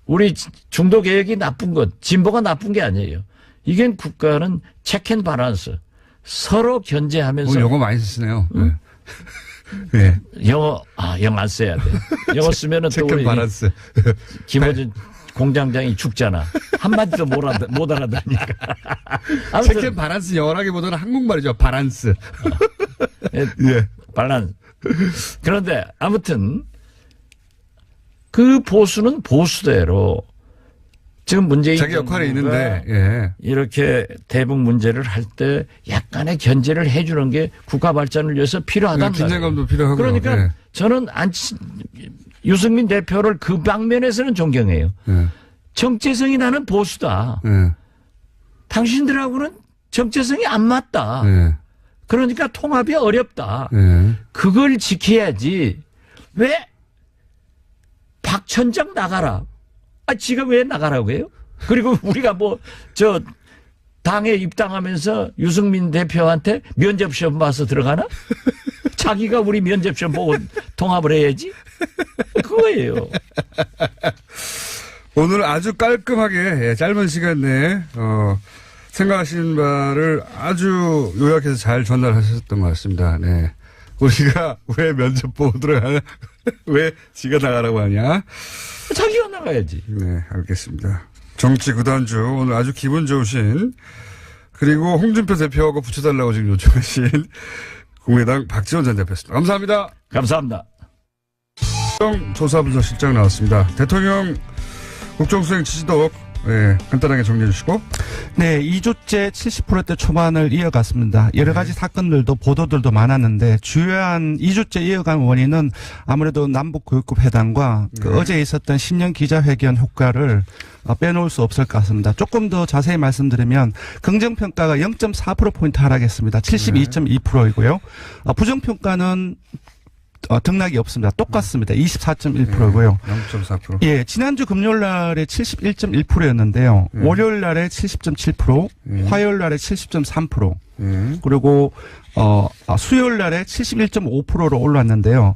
우리 중도 개혁이 나쁜 것, 진보가 나쁜 게 아니에요. 이게 국가는 체크 앤 밸런스. 서로 견제하면서. 오늘 영어 많이 쓰시네요. 응? 예. 영어 안 써야 돼. 영어 쓰면은 또 체크 앤 우리 밸런스. 김어준 공장장이 죽잖아. 한마디도 못 알아다니까. 체크 앤 밸런스 영어라기보다는 한국말이죠. 밸런스. 예. 밸런스. 그런데 아무튼 그 보수는 보수대로 지금 문재인 자기 역할이 있는데 예. 이렇게 대북 문제를 할 때 약간의 견제를 해주는 게 국가 발전을 위해서 필요하단 말이에요. 긴장감도 필요하고. 그러니까 예. 저는 유승민 대표를 그 방면에서는 존경해요. 예. 정체성이 나는 보수다. 예. 당신들하고는 정체성이 안 맞다. 예. 그러니까 통합이 어렵다. 네. 그걸 지켜야지. 왜 박천장 나가라. 지가 왜 나가라고 해요? 그리고 우리가 당에 입당하면서 유승민 대표한테 면접시험 봐서 들어가나? 자기가 우리 면접시험 보고 통합을 해야지? 그거예요. 오늘 아주 깔끔하게 짧은 시간 내에 생각하시는 바를 아주 요약해서 잘 전달하셨던 것 같습니다. 네. 우리가 왜 면접 보고 들어가냐? 왜 지가 나가라고 하냐? 자기가 나가야지. 네, 알겠습니다. 정치 구단주 오늘 아주 기분 좋으신 그리고 홍준표 대표하고 붙여달라고 지금 요청하신 국민의당 박지원 전 대표였습니다. 감사합니다. 감사합니다. 조사분석실장 나왔습니다. 대통령 국정수행 지지도 간단하게 정리해 주시고. 네, 2주째 70%대 초반을 이어갔습니다. 여러 가지 사건들도 보도들도 많았는데 주요한 2주째 이어간 원인은 아무래도 남북교육급 회담과 어제 있었던 신년 기자회견 효과를 빼놓을 수 없을 것 같습니다. 조금 더 자세히 말씀드리면 긍정평가가 0.4%포인트 하락했습니다. 72.2%이고요. 부정평가는 등락이 없습니다. 똑같습니다. 24.1%고요. 0.4%. 예, 지난주 금요일 날에 71.1%였는데요. 월요일 날에 70.7%, 화요일 날에 70.3%, 그리고 수요일 날에 71.5%로 올랐는데요.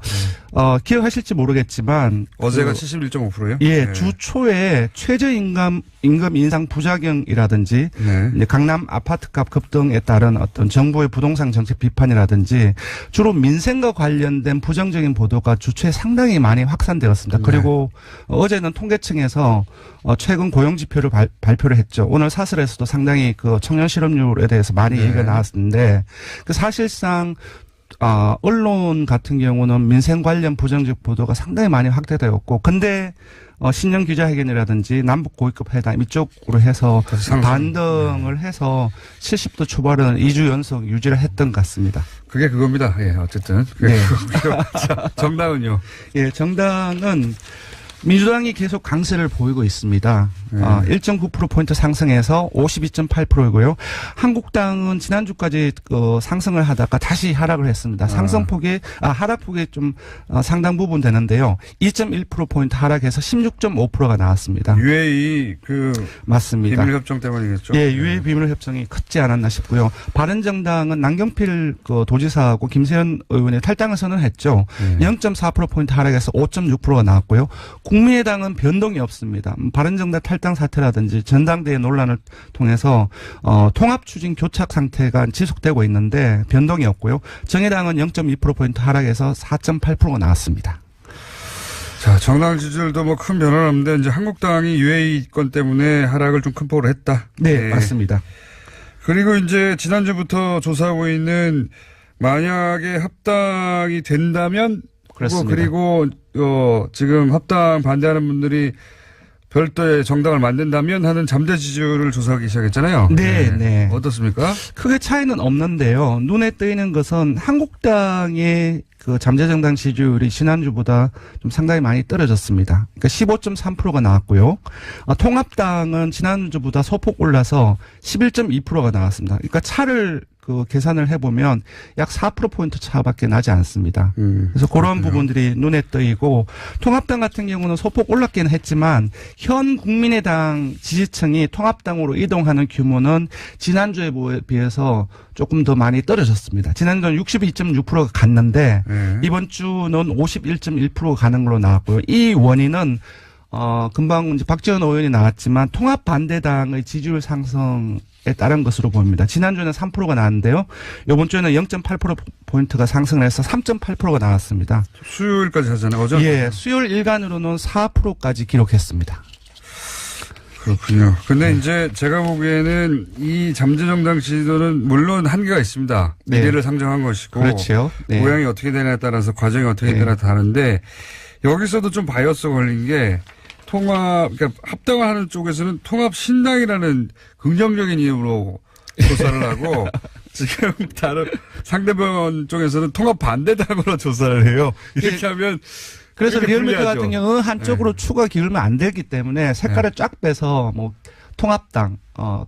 기억하실지 모르겠지만 어제가 71.5%예요? 예, 네. 주 초에 최저임금 인상 부작용이라든지 네. 이제 강남 아파트값 급등에 따른 어떤 정부의 부동산 정책 비판이라든지 주로 민생과 관련된 부정적인 보도가 주초에 상당히 많이 확산되었습니다. 네. 그리고 어제는 통계청에서 최근 고용 지표를 발표를 했죠. 오늘 사설에서도 상당히 그 청년 실업률에 대해서 많이 얘기가 나왔는데 그 사실상 언론 같은 경우는 민생 관련 부정적 보도가 상당히 많이 확대되었고, 근데 신년 기자회견이라든지 남북 고위급 회담 이쪽으로 해서 반등을 해서 70도 초반은 2주 연속 유지를 했던 것 같습니다. 그게 그겁니다. 예, 어쨌든. 네. 자, 정당은요? 예, 정당은 민주당이 계속 강세를 보이고 있습니다. 1.9%포인트 상승해서 52.8%이고요. 한국당은 지난주까지 상승을 하다가 다시 하락을 했습니다. 하락폭이 좀 상당 부분 되는데요. 2.1%포인트 하락해서 16.5%가 나왔습니다. UAE 맞습니다. 비밀협정 때문이겠죠? 예, UAE 비밀협정이 컸지 않았나 싶고요. 바른정당은 남경필 도지사하고 김세현 의원이 탈당을 선언했죠. 0.4%포인트 하락해서 5.6%가 나왔고요. 국민의당은 변동이 없습니다. 바른정당 탈당 사태라든지 전당대회 논란을 통해서 통합 추진 교착 상태가 지속되고 있는데 변동이 없고요. 정의당은 0.2%포인트 하락해서 4.8%가 나왔습니다. 자, 정당 지지율도 큰 변화는 없는데 이제 한국당이 UAE 건 때문에 하락을 좀 큰 폭으로 했다. 네, 맞습니다. 그리고 이제 지난주부터 조사하고 있는 만약에 합당이 된다면 그렇습니다. 그리고 지금 합당 반대하는 분들이 별도의 정당을 만든다면 하는 잠재 지지율을 조사하기 시작했잖아요. 네. 어떻습니까? 크게 차이는 없는데요. 눈에 띄는 것은 한국당의 그 잠재정당 지지율이 지난주보다 좀 상당히 많이 떨어졌습니다. 그러니까 15.3%가 나왔고요. 통합당은 지난주보다 소폭 올라서 11.2%가 나왔습니다. 그러니까 차를 계산을 해보면 약 4%포인트 차밖에 나지 않습니다. 그래서 그런 부분들이 눈에 띄고 통합당 같은 경우는 소폭 올랐긴 했지만 현 국민의당 지지층이 통합당으로 이동하는 규모는 지난주에 비해서 조금 더 많이 떨어졌습니다. 지난주는 62.6%가 갔는데 이번 주는 51.1%가 가는 걸로 나왔고요. 이 원인은 금방 이제 박지원 의원이 나왔지만 통합 반대당의 지지율 상승에 따른 것으로 보입니다. 지난주에는 3%가 나왔는데요. 이번 주에는 0.8%포인트가 상승을 해서 3.8%가 나왔습니다. 수요일까지 하잖아요. 어제? 예, 수요일 일간으로는 4%까지 기록했습니다. 그렇군요. 근데 이제 제가 보기에는 이 잠재정당 지지도는 물론 한계가 있습니다. 네. 미래를 상정한 것이고. 그렇죠. 네. 모양이 어떻게 되냐에 따라서 과정이 어떻게 되냐에 다른데 여기서도 좀 바이어스 걸린 게 그러니까 합당을 하는 쪽에서는 통합 신당이라는 긍정적인 이름으로 조사를 하고 지금 다른 상대편 쪽에서는 통합 반대당으로 조사를 해요. 이렇게 하면 그래서 이렇게 리얼미터 불리하죠. 같은 경우는 한쪽으로 추가 기울면 안 되기 때문에 색깔을 쫙 빼서 통합당,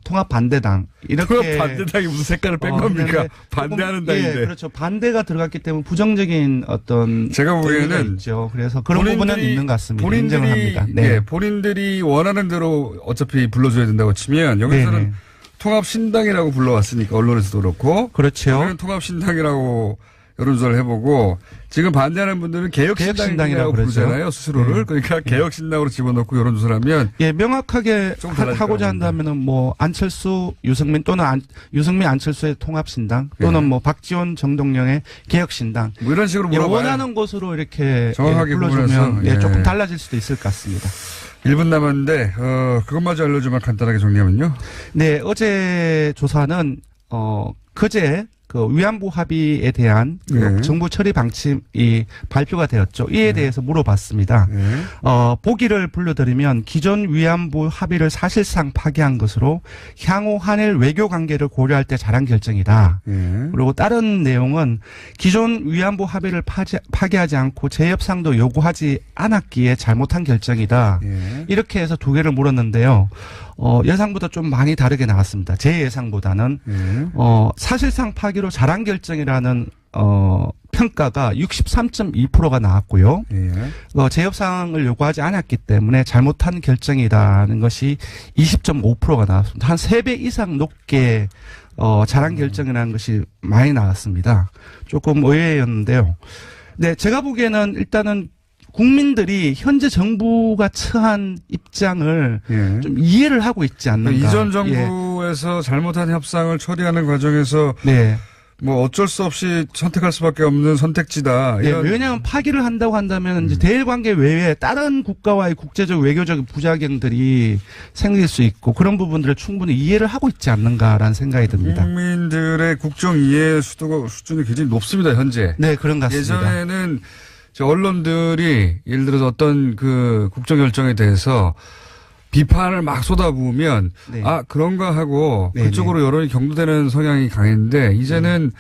통합반대당 이렇게 반대당이 무슨 색깔을 뺀 겁니까? 했는데 반대하는 조금, 당인데. 예, 그렇죠. 반대가 들어갔기 때문에 부정적인 어떤 제가 보기에는 의미가 있죠. 그래서 그런 부분은 있는 것 같습니다. 인정을 합니다. 네. 예, 본인들이 원하는 대로 어차피 불러줘야 된다고 치면 여기서는 네네. 통합신당이라고 불러왔으니까 언론에서도 그렇고 그렇죠. 우리는 통합신당이라고 여론조사를 해보고 지금 반대하는 분들은 개혁신당이라고 그러죠. 부르잖아요. 스스로를. 네. 그러니까 개혁신당으로 집어넣고 여론조사를 하면 예, 명확하게 좀 달라질 하고자 거라고 한다면은 뭐 안철수, 유승민 또는 유승민 안철수의 통합신당 또는 예. 뭐 박지원, 정동영의 개혁신당 뭐 이런 식으로 예, 물어봐요. 원하는 곳으로 이렇게 정확하게 불러주면 구분해서, 예, 예. 조금 달라질 수도 있을 것 같습니다. 1분 남았는데 그것마저 알려주면 간단하게 정리하면요. 네, 어제 조사는 그제 그 위안부 합의에 대한 그 네. 정부 처리 방침이 발표가 되었죠. 이에 대해서 물어봤습니다. 네. 보기를 불러드리면 기존 위안부 합의를 사실상 파기한 것으로 향후 한일 외교 관계를 고려할 때 잘한 결정이다. 네. 그리고 다른 내용은 기존 위안부 합의를 파기하지 않고 재협상도 요구하지 않았기에 잘못한 결정이다. 네. 이렇게 해서 두 개를 물었는데요. 예상보다 좀 많이 다르게 나왔습니다. 제 예상보다는 네. 사실상 파기로 잘한 결정이라는 평가가 63.2%가 나왔고요. 네. 재협상을 요구하지 않았기 때문에 잘못한 결정이라는 것이 20.5%가 나왔습니다. 한 3배 이상 높게 잘한 결정이라는 것이 많이 나왔습니다. 조금 의외였는데요. 네, 제가 보기에는 일단은 국민들이 현재 정부가 처한 입장을 예. 좀 이해를 하고 있지 않는가. 이전 예. 정부에서 잘못한 협상을 처리하는 과정에서 네. 뭐 어쩔 수 없이 선택할 수밖에 없는 선택지다. 네, 이런 왜냐하면 파기를 한다고 한다면 이제 대일 관계 외에 다른 국가와의 국제적 외교적 부작용들이 생길 수 있고 그런 부분들을 충분히 이해를 하고 있지 않는가라는 생각이 듭니다. 국민들의 국정 이해 수준이 굉장히 높습니다. 현재. 네, 그런 것 같습니다. 예전에는 저 언론들이 예를 들어서 어떤 그 국정 결정에 대해서 비판을 막 쏟아부으면 네. 아 그런가 하고 네네. 그쪽으로 여론이 경도되는 성향이 강했는데 이제는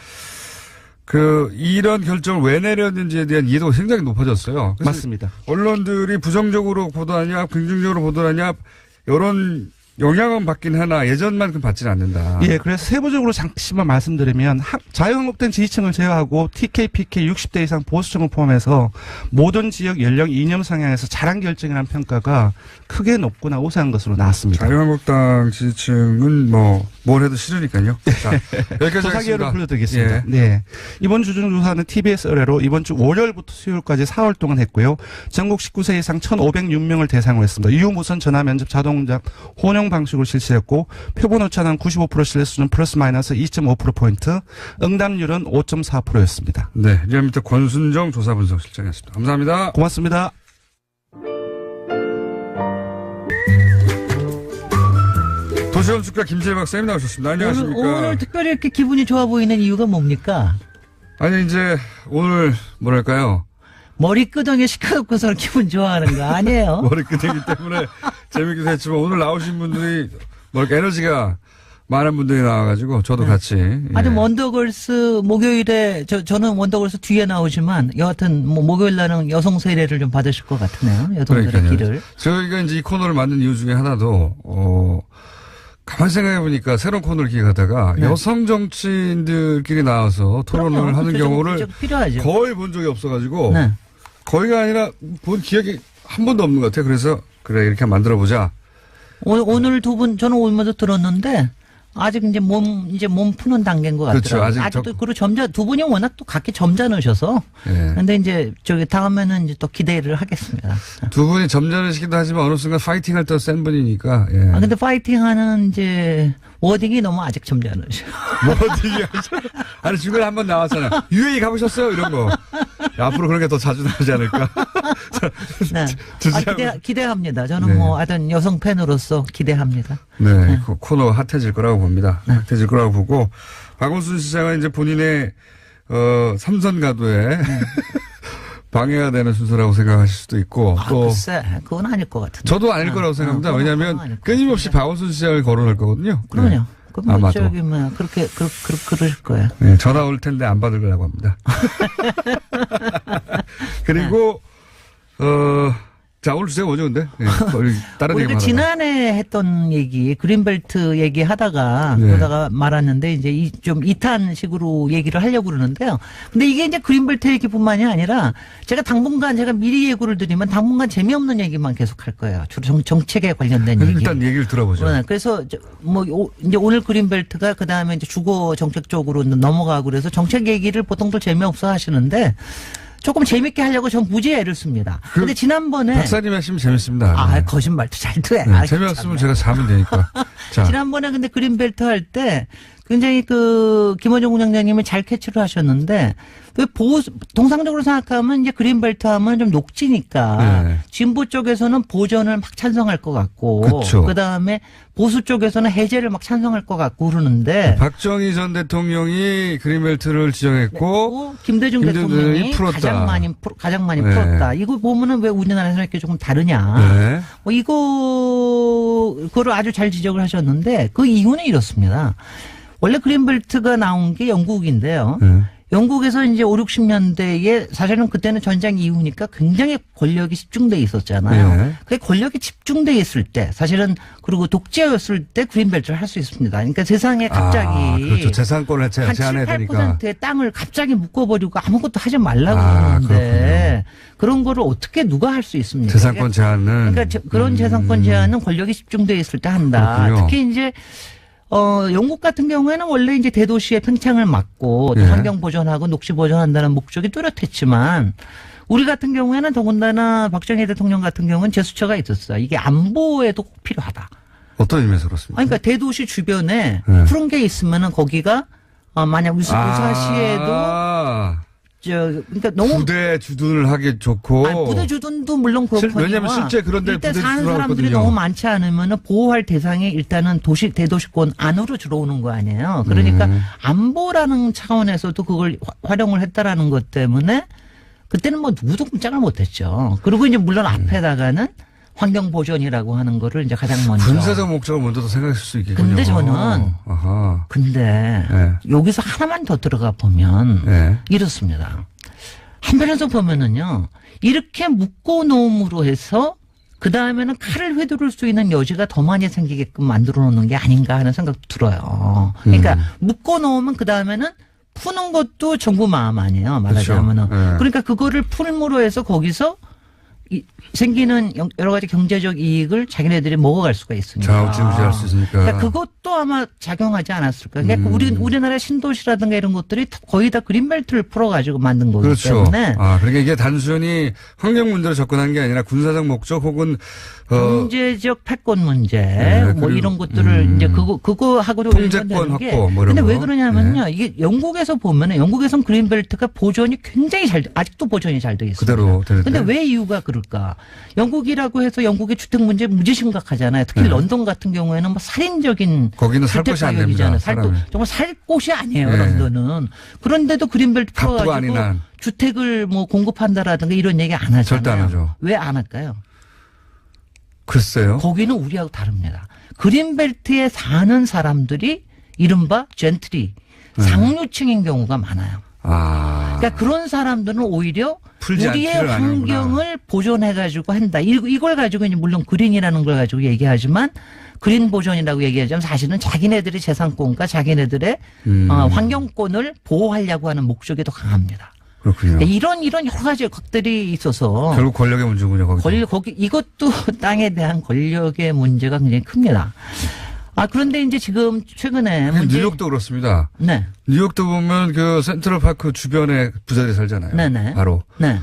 그 이런 결정을 왜 내렸는지에 대한 이해도가 굉장히 높아졌어요. 그래서 맞습니다. 언론들이 부정적으로 보도하냐 긍정적으로 보도하냐 여론 영향은 받긴 하나 예전만큼 받지는 않는다. 예, 그래서 세부적으로 잠시만 말씀드리면 자유한국당 지지층을 제외하고 TK, PK 60대 이상 보수층을 포함해서 모든 지역 연령 이념 성향에서 잘한 결정이라는 평가가 크게 높거나 우세한 것으로 나왔습니다. 자유한국당 지지층은 뭐 뭘 해도 싫으니까요. 자, 여기까지 조사 결과를 하겠습니다. 불러드리겠습니다. 예. 네. 이번 주중조사는 TBS 의뢰로 이번 주 월요일부터 수요일까지 4월 동안 했고요. 전국 19세 이상 1,506명을 대상으로 했습니다. 유무선 전화 면접 자동응답 혼용 방식으로 실시했고 표본 오차는 95% 신뢰 수준 플러스 마이너스 2.5%포인트 응답률은 5.4%였습니다. 네, 리얼미터 권순정 조사분석실장이었습니다. 감사합니다. 고맙습니다. 도시건축가 김재희 박사님 나오셨습니다. 안녕하십니까. 오늘 특별히 이렇게 기분이 좋아 보이는 이유가 뭡니까? 아니 이제 오늘 뭐랄까요. 머리끄덩이 시켜놓고서 기분 좋아하는 거 아니에요? 머리끄댕이 때문에 재밌기도 했지만 오늘 나오신 분들이 뭐랄까 에너지가 많은 분들이 나와가지고 저도 같이. 아니 예. 원더걸스 목요일에 저는 원더걸스 뒤에 나오지만 여하튼 뭐 목요일 날은 여성 세례를 좀 받으실 것 같으네요. 여성들의 그러니까요. 길을. 저희가 이제 이 코너를 만든 이유 중에 하나도 가만히 생각해보니까 새로운 코너를 기획하다가 네. 여성 정치인들끼리 나와서 토론을 그럼요. 하는 그죠, 경우를 그죠, 필요하죠. 거의 본 적이 없어가지고 네. 거의가 아니라 본 기억이 한 번도 없는 것 같아요. 그래서 그래 이렇게 만들어보자. 오늘 두 분 저는 오면서 들었는데 아직 이제 몸 푸는 단계인 것 그렇죠. 같더라고요. 아직 아직도 그리고 두 분이 워낙 또 각기 점잖으셔서. 예. 근데 이제 다음에는 이제 또 기대를 하겠습니다. 두 분이 점잖으시기도 하지만 어느 순간 파이팅 할 때 센 분이니까. 예. 근데 파이팅 하는 이제 워딩이 너무 아직 점잖으셔. 뭐 어떻게 하죠? 아니 중간에 한 번 나왔잖아요. UAE 가보셨어요? 이런 거. 야, 앞으로 그런 게 더 자주 나오지 않을까? 네. 기대합니다. 저는 네. 뭐 하여튼 여성 팬으로서 기대합니다. 네, 그 코너 핫해질 거라고 봅니다. 네. 핫해질 거라고 보고 박원순 시장은 이제 본인의 삼선 가도에 방해가 되는 순서라고 생각하실 수도 있고 또 글쎄, 그건 아닐 것 같은데. 저도 아닐 거라고 생각합니다. 그건 왜냐하면 아닐 것 끊임없이 같은데. 박원순 시장을 거론할 거거든요. 그럼요. 네. 그럼 아마도. 저기 뭐 그렇게 그러실 거예요. 네, 전화 올 텐데 안 받을 거라고 합니다. 그리고 자, 오늘 주제가 뭐죠, 근데? 예, 다른 얘기 우리가 하다가. 지난해 했던 얘기, 그린벨트 얘기 하다가, 네. 그러다가 말았는데, 이제 좀 2탄식으로 얘기를 하려고 그러는데요. 근데 이게 이제 그린벨트 얘기뿐만이 아니라, 제가 당분간 제가 미리 예고를 드리면 당분간 재미없는 얘기만 계속 할 거예요. 주로 정책에 관련된 얘기. 일단 얘기를 들어보죠. 그래서 이제 오늘 그린벨트가 그 다음에 이제 주거 정책 쪽으로 넘어가고 그래서 정책 얘기를 보통들 재미없어 하시는데, 조금 재밌게 하려고 전 무지 애를 씁니다. 근데 지난번에 박사님 하시면 재밌습니다. 네. 거짓말도 잘 돼. 네, 재미없으면 제가 자면 되니까. 자, 지난번에 근데 그린벨트 할 때 굉장히 김원종 군장님이 잘 캐치를 하셨는데 왜 통상적으로 생각하면 이제 그린벨트 하면 좀 녹지니까 네. 진보 쪽에서는 보전을 막 찬성할 것 같고 그쵸. 그다음에 보수 쪽에서는 해제를 막 찬성할 것 같고 그러는데 박정희 전 대통령이 그린벨트를 지정했고 김대중 대통령이 풀었다. 가장 많이 네. 풀었다. 이거 보면은 왜 우리나라에서 이렇게 조금 다르냐. 네. 그거를 아주 잘 지적을 하셨는데 그 이유는 이렇습니다. 원래 그린벨트가 나온 게 영국인데요. 네. 영국에서 이제 5, 60년대에 사실은 그때는 전쟁 이후니까 굉장히 권력이 집중돼 있었잖아요. 네. 그 권력이 집중돼 있을 때 사실은 그리고 독재였을 때 그린벨트를 할 수 있습니다. 그러니까 세상에 갑자기 그렇죠. 재산권을 한 7, 제한해야 되니까. 8%의 땅을 갑자기 묶어버리고 아무것도 하지 말라고 아, 그러는데 그런 거를 어떻게 누가 할 수 있습니까? 재산권 제한은. 그러니까 그런 재산권 제한은 권력이 집중돼 있을 때 한다. 그렇군요. 특히 이제 영국 같은 경우에는 원래 이제 대도시의 팽창을 막고 또 예. 환경 보존하고 녹지 보존한다는 목적이 뚜렷했지만 우리 같은 경우에는 더군다나 박정희 대통령 같은 경우는 제스처가 있었어요. 이게 안보에도 꼭 필요하다. 어떤 의미에서 그렇습니까? 그러니까 대도시 주변에 네. 푸른 게 있으면은 거기가 만약 우사시에도 그러니까 너무 부대 주둔을 하기 좋고. 부대 주둔도 물론 그렇거든요. 왜냐하면 실제 그런데 일단 부대 사는 주둔을 사람들이 하거든요. 너무 많지 않으면 보호할 대상이 일단은 대도시권 안으로 들어오는 거 아니에요. 그러니까 안보라는 차원에서도 그걸 활용을 했다라는 것 때문에 그때는 뭐 누구도 꼼짝을 못했죠. 그리고 이제 물론 앞에다가는 환경 보존이라고 하는 거를 이제 가장 먼저. 군사적 목적을 먼저 생각했을 수 있겠군요. 근데 저는 아하. 근데 네. 여기서 하나만 더 들어가 보면 네. 이렇습니다. 한편에서 보면은요, 이렇게 묶어놓음으로 해서 그 다음에는 칼을 휘두를 수 있는 여지가 더 많이 생기게끔 만들어 놓는 게 아닌가 하는 생각도 들어요. 그러니까 묶어놓으면 그 다음에는 푸는 것도 정부 마음 아니에요. 말하자면은. 그렇죠. 네. 그러니까 그거를 풀므로 해서 거기서 생기는 여러 가지 경제적 이익을 자기네들이 먹어갈 수가 있으니까. 좌우지우지할 수 있으니까. 그러니까 그것도 아마 작용하지 않았을까. 그러니까 우리나라 신도시라든가 이런 것들이 거의 다 그린벨트를 풀어가지고 만든 거기 그렇죠. 때문에. 그러니까 이게 단순히 환경 문제로 접근한 게 아니라 군사적 목적 혹은 경제적 패권 문제 뭐 그리고, 이런 것들을 이제 그거하고도 통제권 연관되는 게. 확보 뭐 이런 근데 거. 왜 그러냐면요. 이게 영국에서 보면은 영국에서는 그린벨트가 보존이 굉장히 아직도 보존이 잘 돼 있어요. 그대로 되는데. 근데 왜 이유가 그럴까? 영국이라고 해서 영국의 주택 문제 무지 심각하잖아요. 특히 네. 런던 같은 경우에는 뭐 살인적인 거기는 살 주택 곳이 안 가격이잖아요. 됩니다. 사람이. 정말 살 곳이 아니에요. 네. 런던은. 그런데도 그린벨트 갑부가 풀어가지고 아닌 한. 주택을 뭐 공급한다라든가 이런 얘기 안 하잖아요. 절대 안 하죠. 왜 안 할까요? 글쎄요. 거기는 우리하고 다릅니다. 그린벨트에 사는 사람들이 이른바 젠트리, 상류층인 경우가 많아요. 그러니까 그런 사람들은 오히려 풀지 우리의 않기를 환경을 보존해가지고 한다. 이걸 가지고 이제 물론 그린이라는 걸 가지고 얘기하지만 그린 보존이라고 얘기하자면 사실은 자기네들의 재산권과 자기네들의 환경권을 보호하려고 하는 목적이 더 강합니다. 그렇군요. 이런 여러 가지 것들이 있어서 결국 권력의 문제군요. 거기. 이것도 땅에 대한 권력의 문제가 굉장히 큽니다. 그런데 이제 지금 최근에 뉴욕도 그렇습니다. 네. 뉴욕도 보면 그 센트럴파크 주변에 부자들이 살잖아요. 네네. 바로. 네.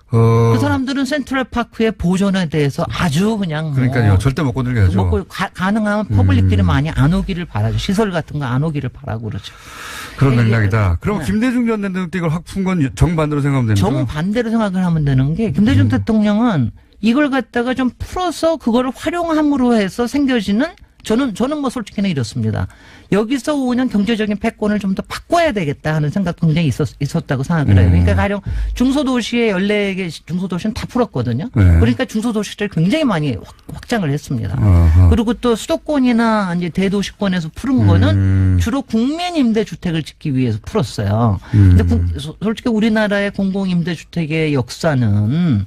그 사람들은 센트럴파크의 보존에 대해서 아주 그냥 그러니까요. 절대 못 건들게 하죠. 가능하면 퍼블릭들이 많이 안 오기를 바라죠. 시설 같은 거 안 오기를 바라고 그러죠. 그런 이게- 맥락이다. 그럼 네. 김대중 전 대통령 때 이걸 확 푼 건 정반대로 생각하면 됩니다. 정반대로 생각을 하면 되는 게 김대중 대통령은 이걸 갖다가 좀 풀어서 그거를 활용함으로 해서 생겨지는 저는 뭐 솔직히는 이렇습니다. 여기서 오는 경제적인 패권을 좀 더 바꿔야 되겠다 하는 생각 굉장히 있었다고 생각을 해요. 그러니까 가령 중소도시의 14개 중소도시는 다 풀었거든요. 네. 그러니까 중소도시를 굉장히 많이 확장을 했습니다. 어허. 그리고 또 수도권이나 이제 대도시권에서 푸른 거는 주로 국민임대주택을 짓기 위해서 풀었어요. 근데 솔직히 우리나라의 공공임대주택의 역사는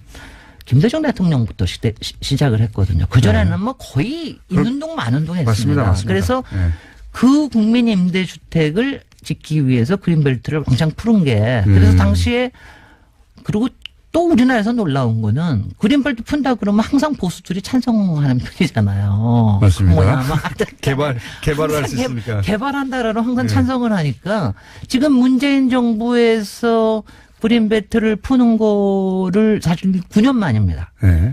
김대중 대통령부터 시작을 했거든요. 그전에는 뭐 거의 있는 동 마는 동 했습니다. 맞습니다. 그래서 예. 그 국민 임대주택을 짓기 위해서 그린벨트를 왕창 푸른 게 그래서 당시에 그리고 또 우리나라에서 놀라운 거는 그린벨트 푼다 그러면 항상 보수들이 찬성하는 편이잖아요. 맞습니다. 개발을 할 수 항상 있으니까. 개발한다라고 항상 네. 찬성을 하니까 지금 문재인 정부에서 그린벨트를 푸는 거를 사실 9년 만입니다. 네.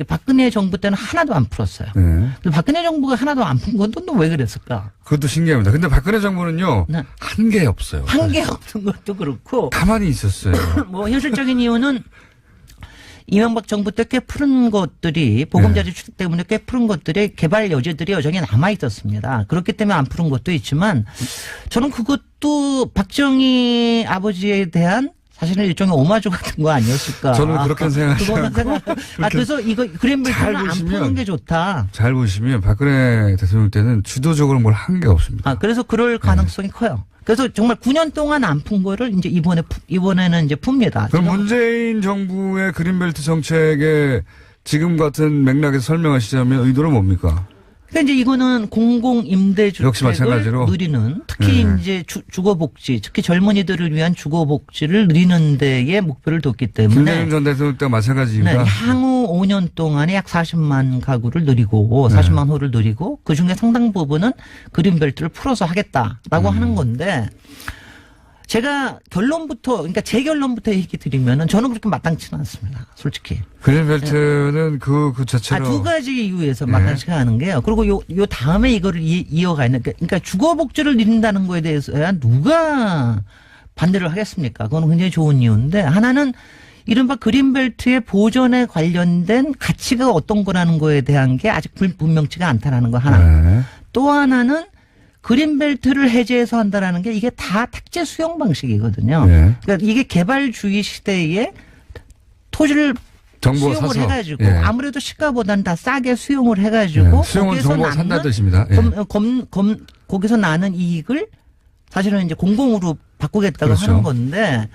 박근혜 정부 때는 하나도 안 풀었어요. 네. 근데 박근혜 정부가 하나도 안 푼 건 또 왜 그랬을까? 그것도 신기합니다. 근데 박근혜 정부는요, 네. 한 게 없어요. 한 게 없는 것도 그렇고 가만히 있었어요. 뭐 현실적인 이유는 이명박 정부 때 꽤 푸른 것들이 보금자리 주택 때문에 꽤 푸른 것들의 개발 여지들이 여전히 남아 있었습니다. 그렇기 때문에 안 푸른 것도 있지만 저는 그것도 박정희 아버지에 대한 사실은 일종의 오마주 같은 거 아니었을까? 저는 그렇게 생각하지 그거는 그래서 이거 그린벨트는 안 푸는 게 좋다. 잘 보시면 박근혜 대통령 때는 주도적으로 뭘 한 게 없습니다. 그래서 그럴 가능성이 커요. 그래서 정말 9년 동안 안 푼 거를 이제 이번에는 이제 풉니다. 그럼 문재인 정부의 그린벨트 정책의 지금 같은 맥락에서 설명하시자면 의도는 뭡니까? 그러니까 이제 이거는 공공 역시 임대주택을 마찬가지로? 누리는 특히 네. 이제 주거복지, 특히 젊은이들을 위한 주거복지를 누리는 데에 목표를 뒀기 때문에 김대중 전 대통령 때와 마찬가지 네, 이유가 향후 5년 동안에 약 40만 가구를 누리고 네. 40만 호를 누리고 그중에 상당 부분은 그린벨트를 풀어서 하겠다라고 하는 건데 제가 결론부터 그러니까 제 결론부터 얘기 드리면은 저는 그렇게 마땅치는 않습니다. 솔직히. 그린벨트는 그 자체로 두 가지 이유에서 네. 마땅치가 않은 게요. 그리고 요 다음에 이거를 이어가 있는 그러니까 주거복지를 누린다는 거에 대해서야 누가 반대를 하겠습니까? 그건 굉장히 좋은 이유인데 하나는 이른바 그린벨트의 보존에 관련된 가치가 어떤 거라는 거에 대한 게 아직 분명치가 않다라는 거 하나. 네. 또 하나는 그린벨트를 해제해서 한다라는 게 이게 다 택지 수용 방식이거든요. 네. 그러니까 이게 개발주의 시대에 토지를 정보 수용을 사서. 해가지고 예. 아무래도 시가보다는 다 싸게 수용을 해가지고 예. 수용은 정보가 산다는 뜻입니다. 예. 거기서 나는 이익을 사실은 이제 공공으로 바꾸겠다고 그렇죠. 하는 건데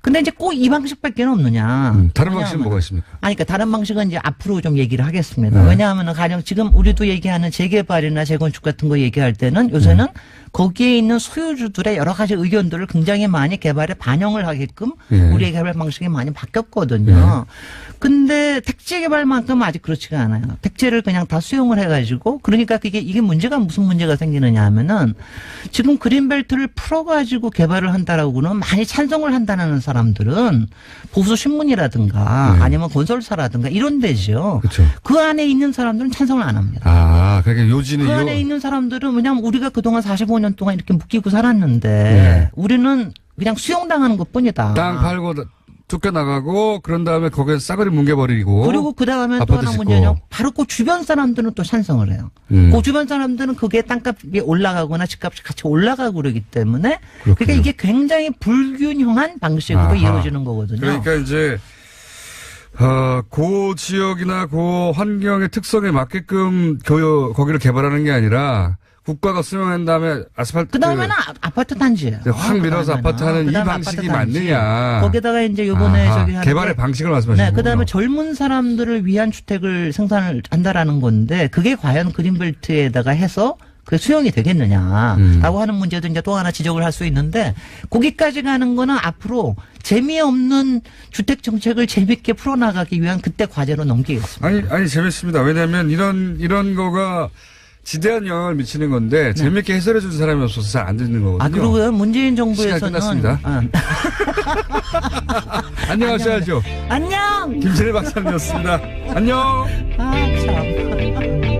근데 이제 꼭 이 방식밖에 없느냐. 다른 방식은 뭐가 있습니까? 아니, 그러니까 다른 방식은 이제 앞으로 좀 얘기를 하겠습니다. 네. 왜냐하면 가령 지금 우리도 얘기하는 재개발이나 재건축 같은 거 얘기할 때는 요새는 거기에 있는 소유주들의 여러 가지 의견들을 굉장히 많이 개발에 반영을 하게끔 예. 우리의 개발 방식이 많이 바뀌었거든요. 근데 택지 개발만큼은 아직 그렇지가 않아요. 택지를 그냥 다 수용을 해가지고 그러니까 이게 문제가 무슨 문제가 생기느냐 하면은 지금 그린벨트를 풀어가지고 개발을 한다라고는 많이 찬성을 한다는 사람들은 보수 신문이라든가 네. 아니면 건설사라든가 이런 데죠. 그렇죠. 그 안에 있는 사람들은 찬성을 안 합니다. 아, 그러니까 요지는 그 안에 있는 사람들은 왜냐하면 우리가 그동안 45년 동안 이렇게 묶이고 살았는데 네. 우리는 그냥 수용당하는 것뿐이다. 땅 팔고 쫓겨나가고 그런 다음에 거기에 싸그리 뭉개버리고 그리고 그 다음에 또 아파트 하나 짓고. 문제는 바로 그 주변 사람들은 또 찬성을 해요. 그 주변 사람들은 그게 땅값이 올라가거나 집값이 같이 올라가고 그러기 때문에 그렇군요. 그러니까 이게 굉장히 불균형한 방식으로 아하. 이루어지는 거거든요. 그러니까 이제 그 지역이나 그 환경의 특성에 맞게끔 거기를 개발하는 게 아니라 국가가 수용한 다음에 아스팔트 그 다음에는 아파트 단지예요. 확 밀어서 아파트 하는 이 그다음에 방식이 아파트 단지. 맞느냐. 거기다가 이제 요번에 아하, 저기 하는 개발의 게 방식을 말씀하시는 네, 거군요. 그다음에 젊은 사람들을 위한 주택을 생산을 한다라는 건데 그게 과연 그린벨트에다가 해서 그 수용이 되겠느냐라고 하는 문제도 이제 또 하나 지적을 할 수 있는데 거기까지 가는 거는 앞으로 재미없는 주택 정책을 재밌게 풀어나가기 위한 그때 과제로 넘기겠습니다. 아니 재밌습니다. 왜냐하면 이런 거가 지대한 영향을 미치는 건데 재밌게 해설해 주는 사람이 없어서 잘 안 듣는 거거든요. 그리고요 문재인 시간 정부에서는 끝났습니다. 안녕하셔야죠. 안녕. 김진애 박사님이었습니다. 안녕. 참.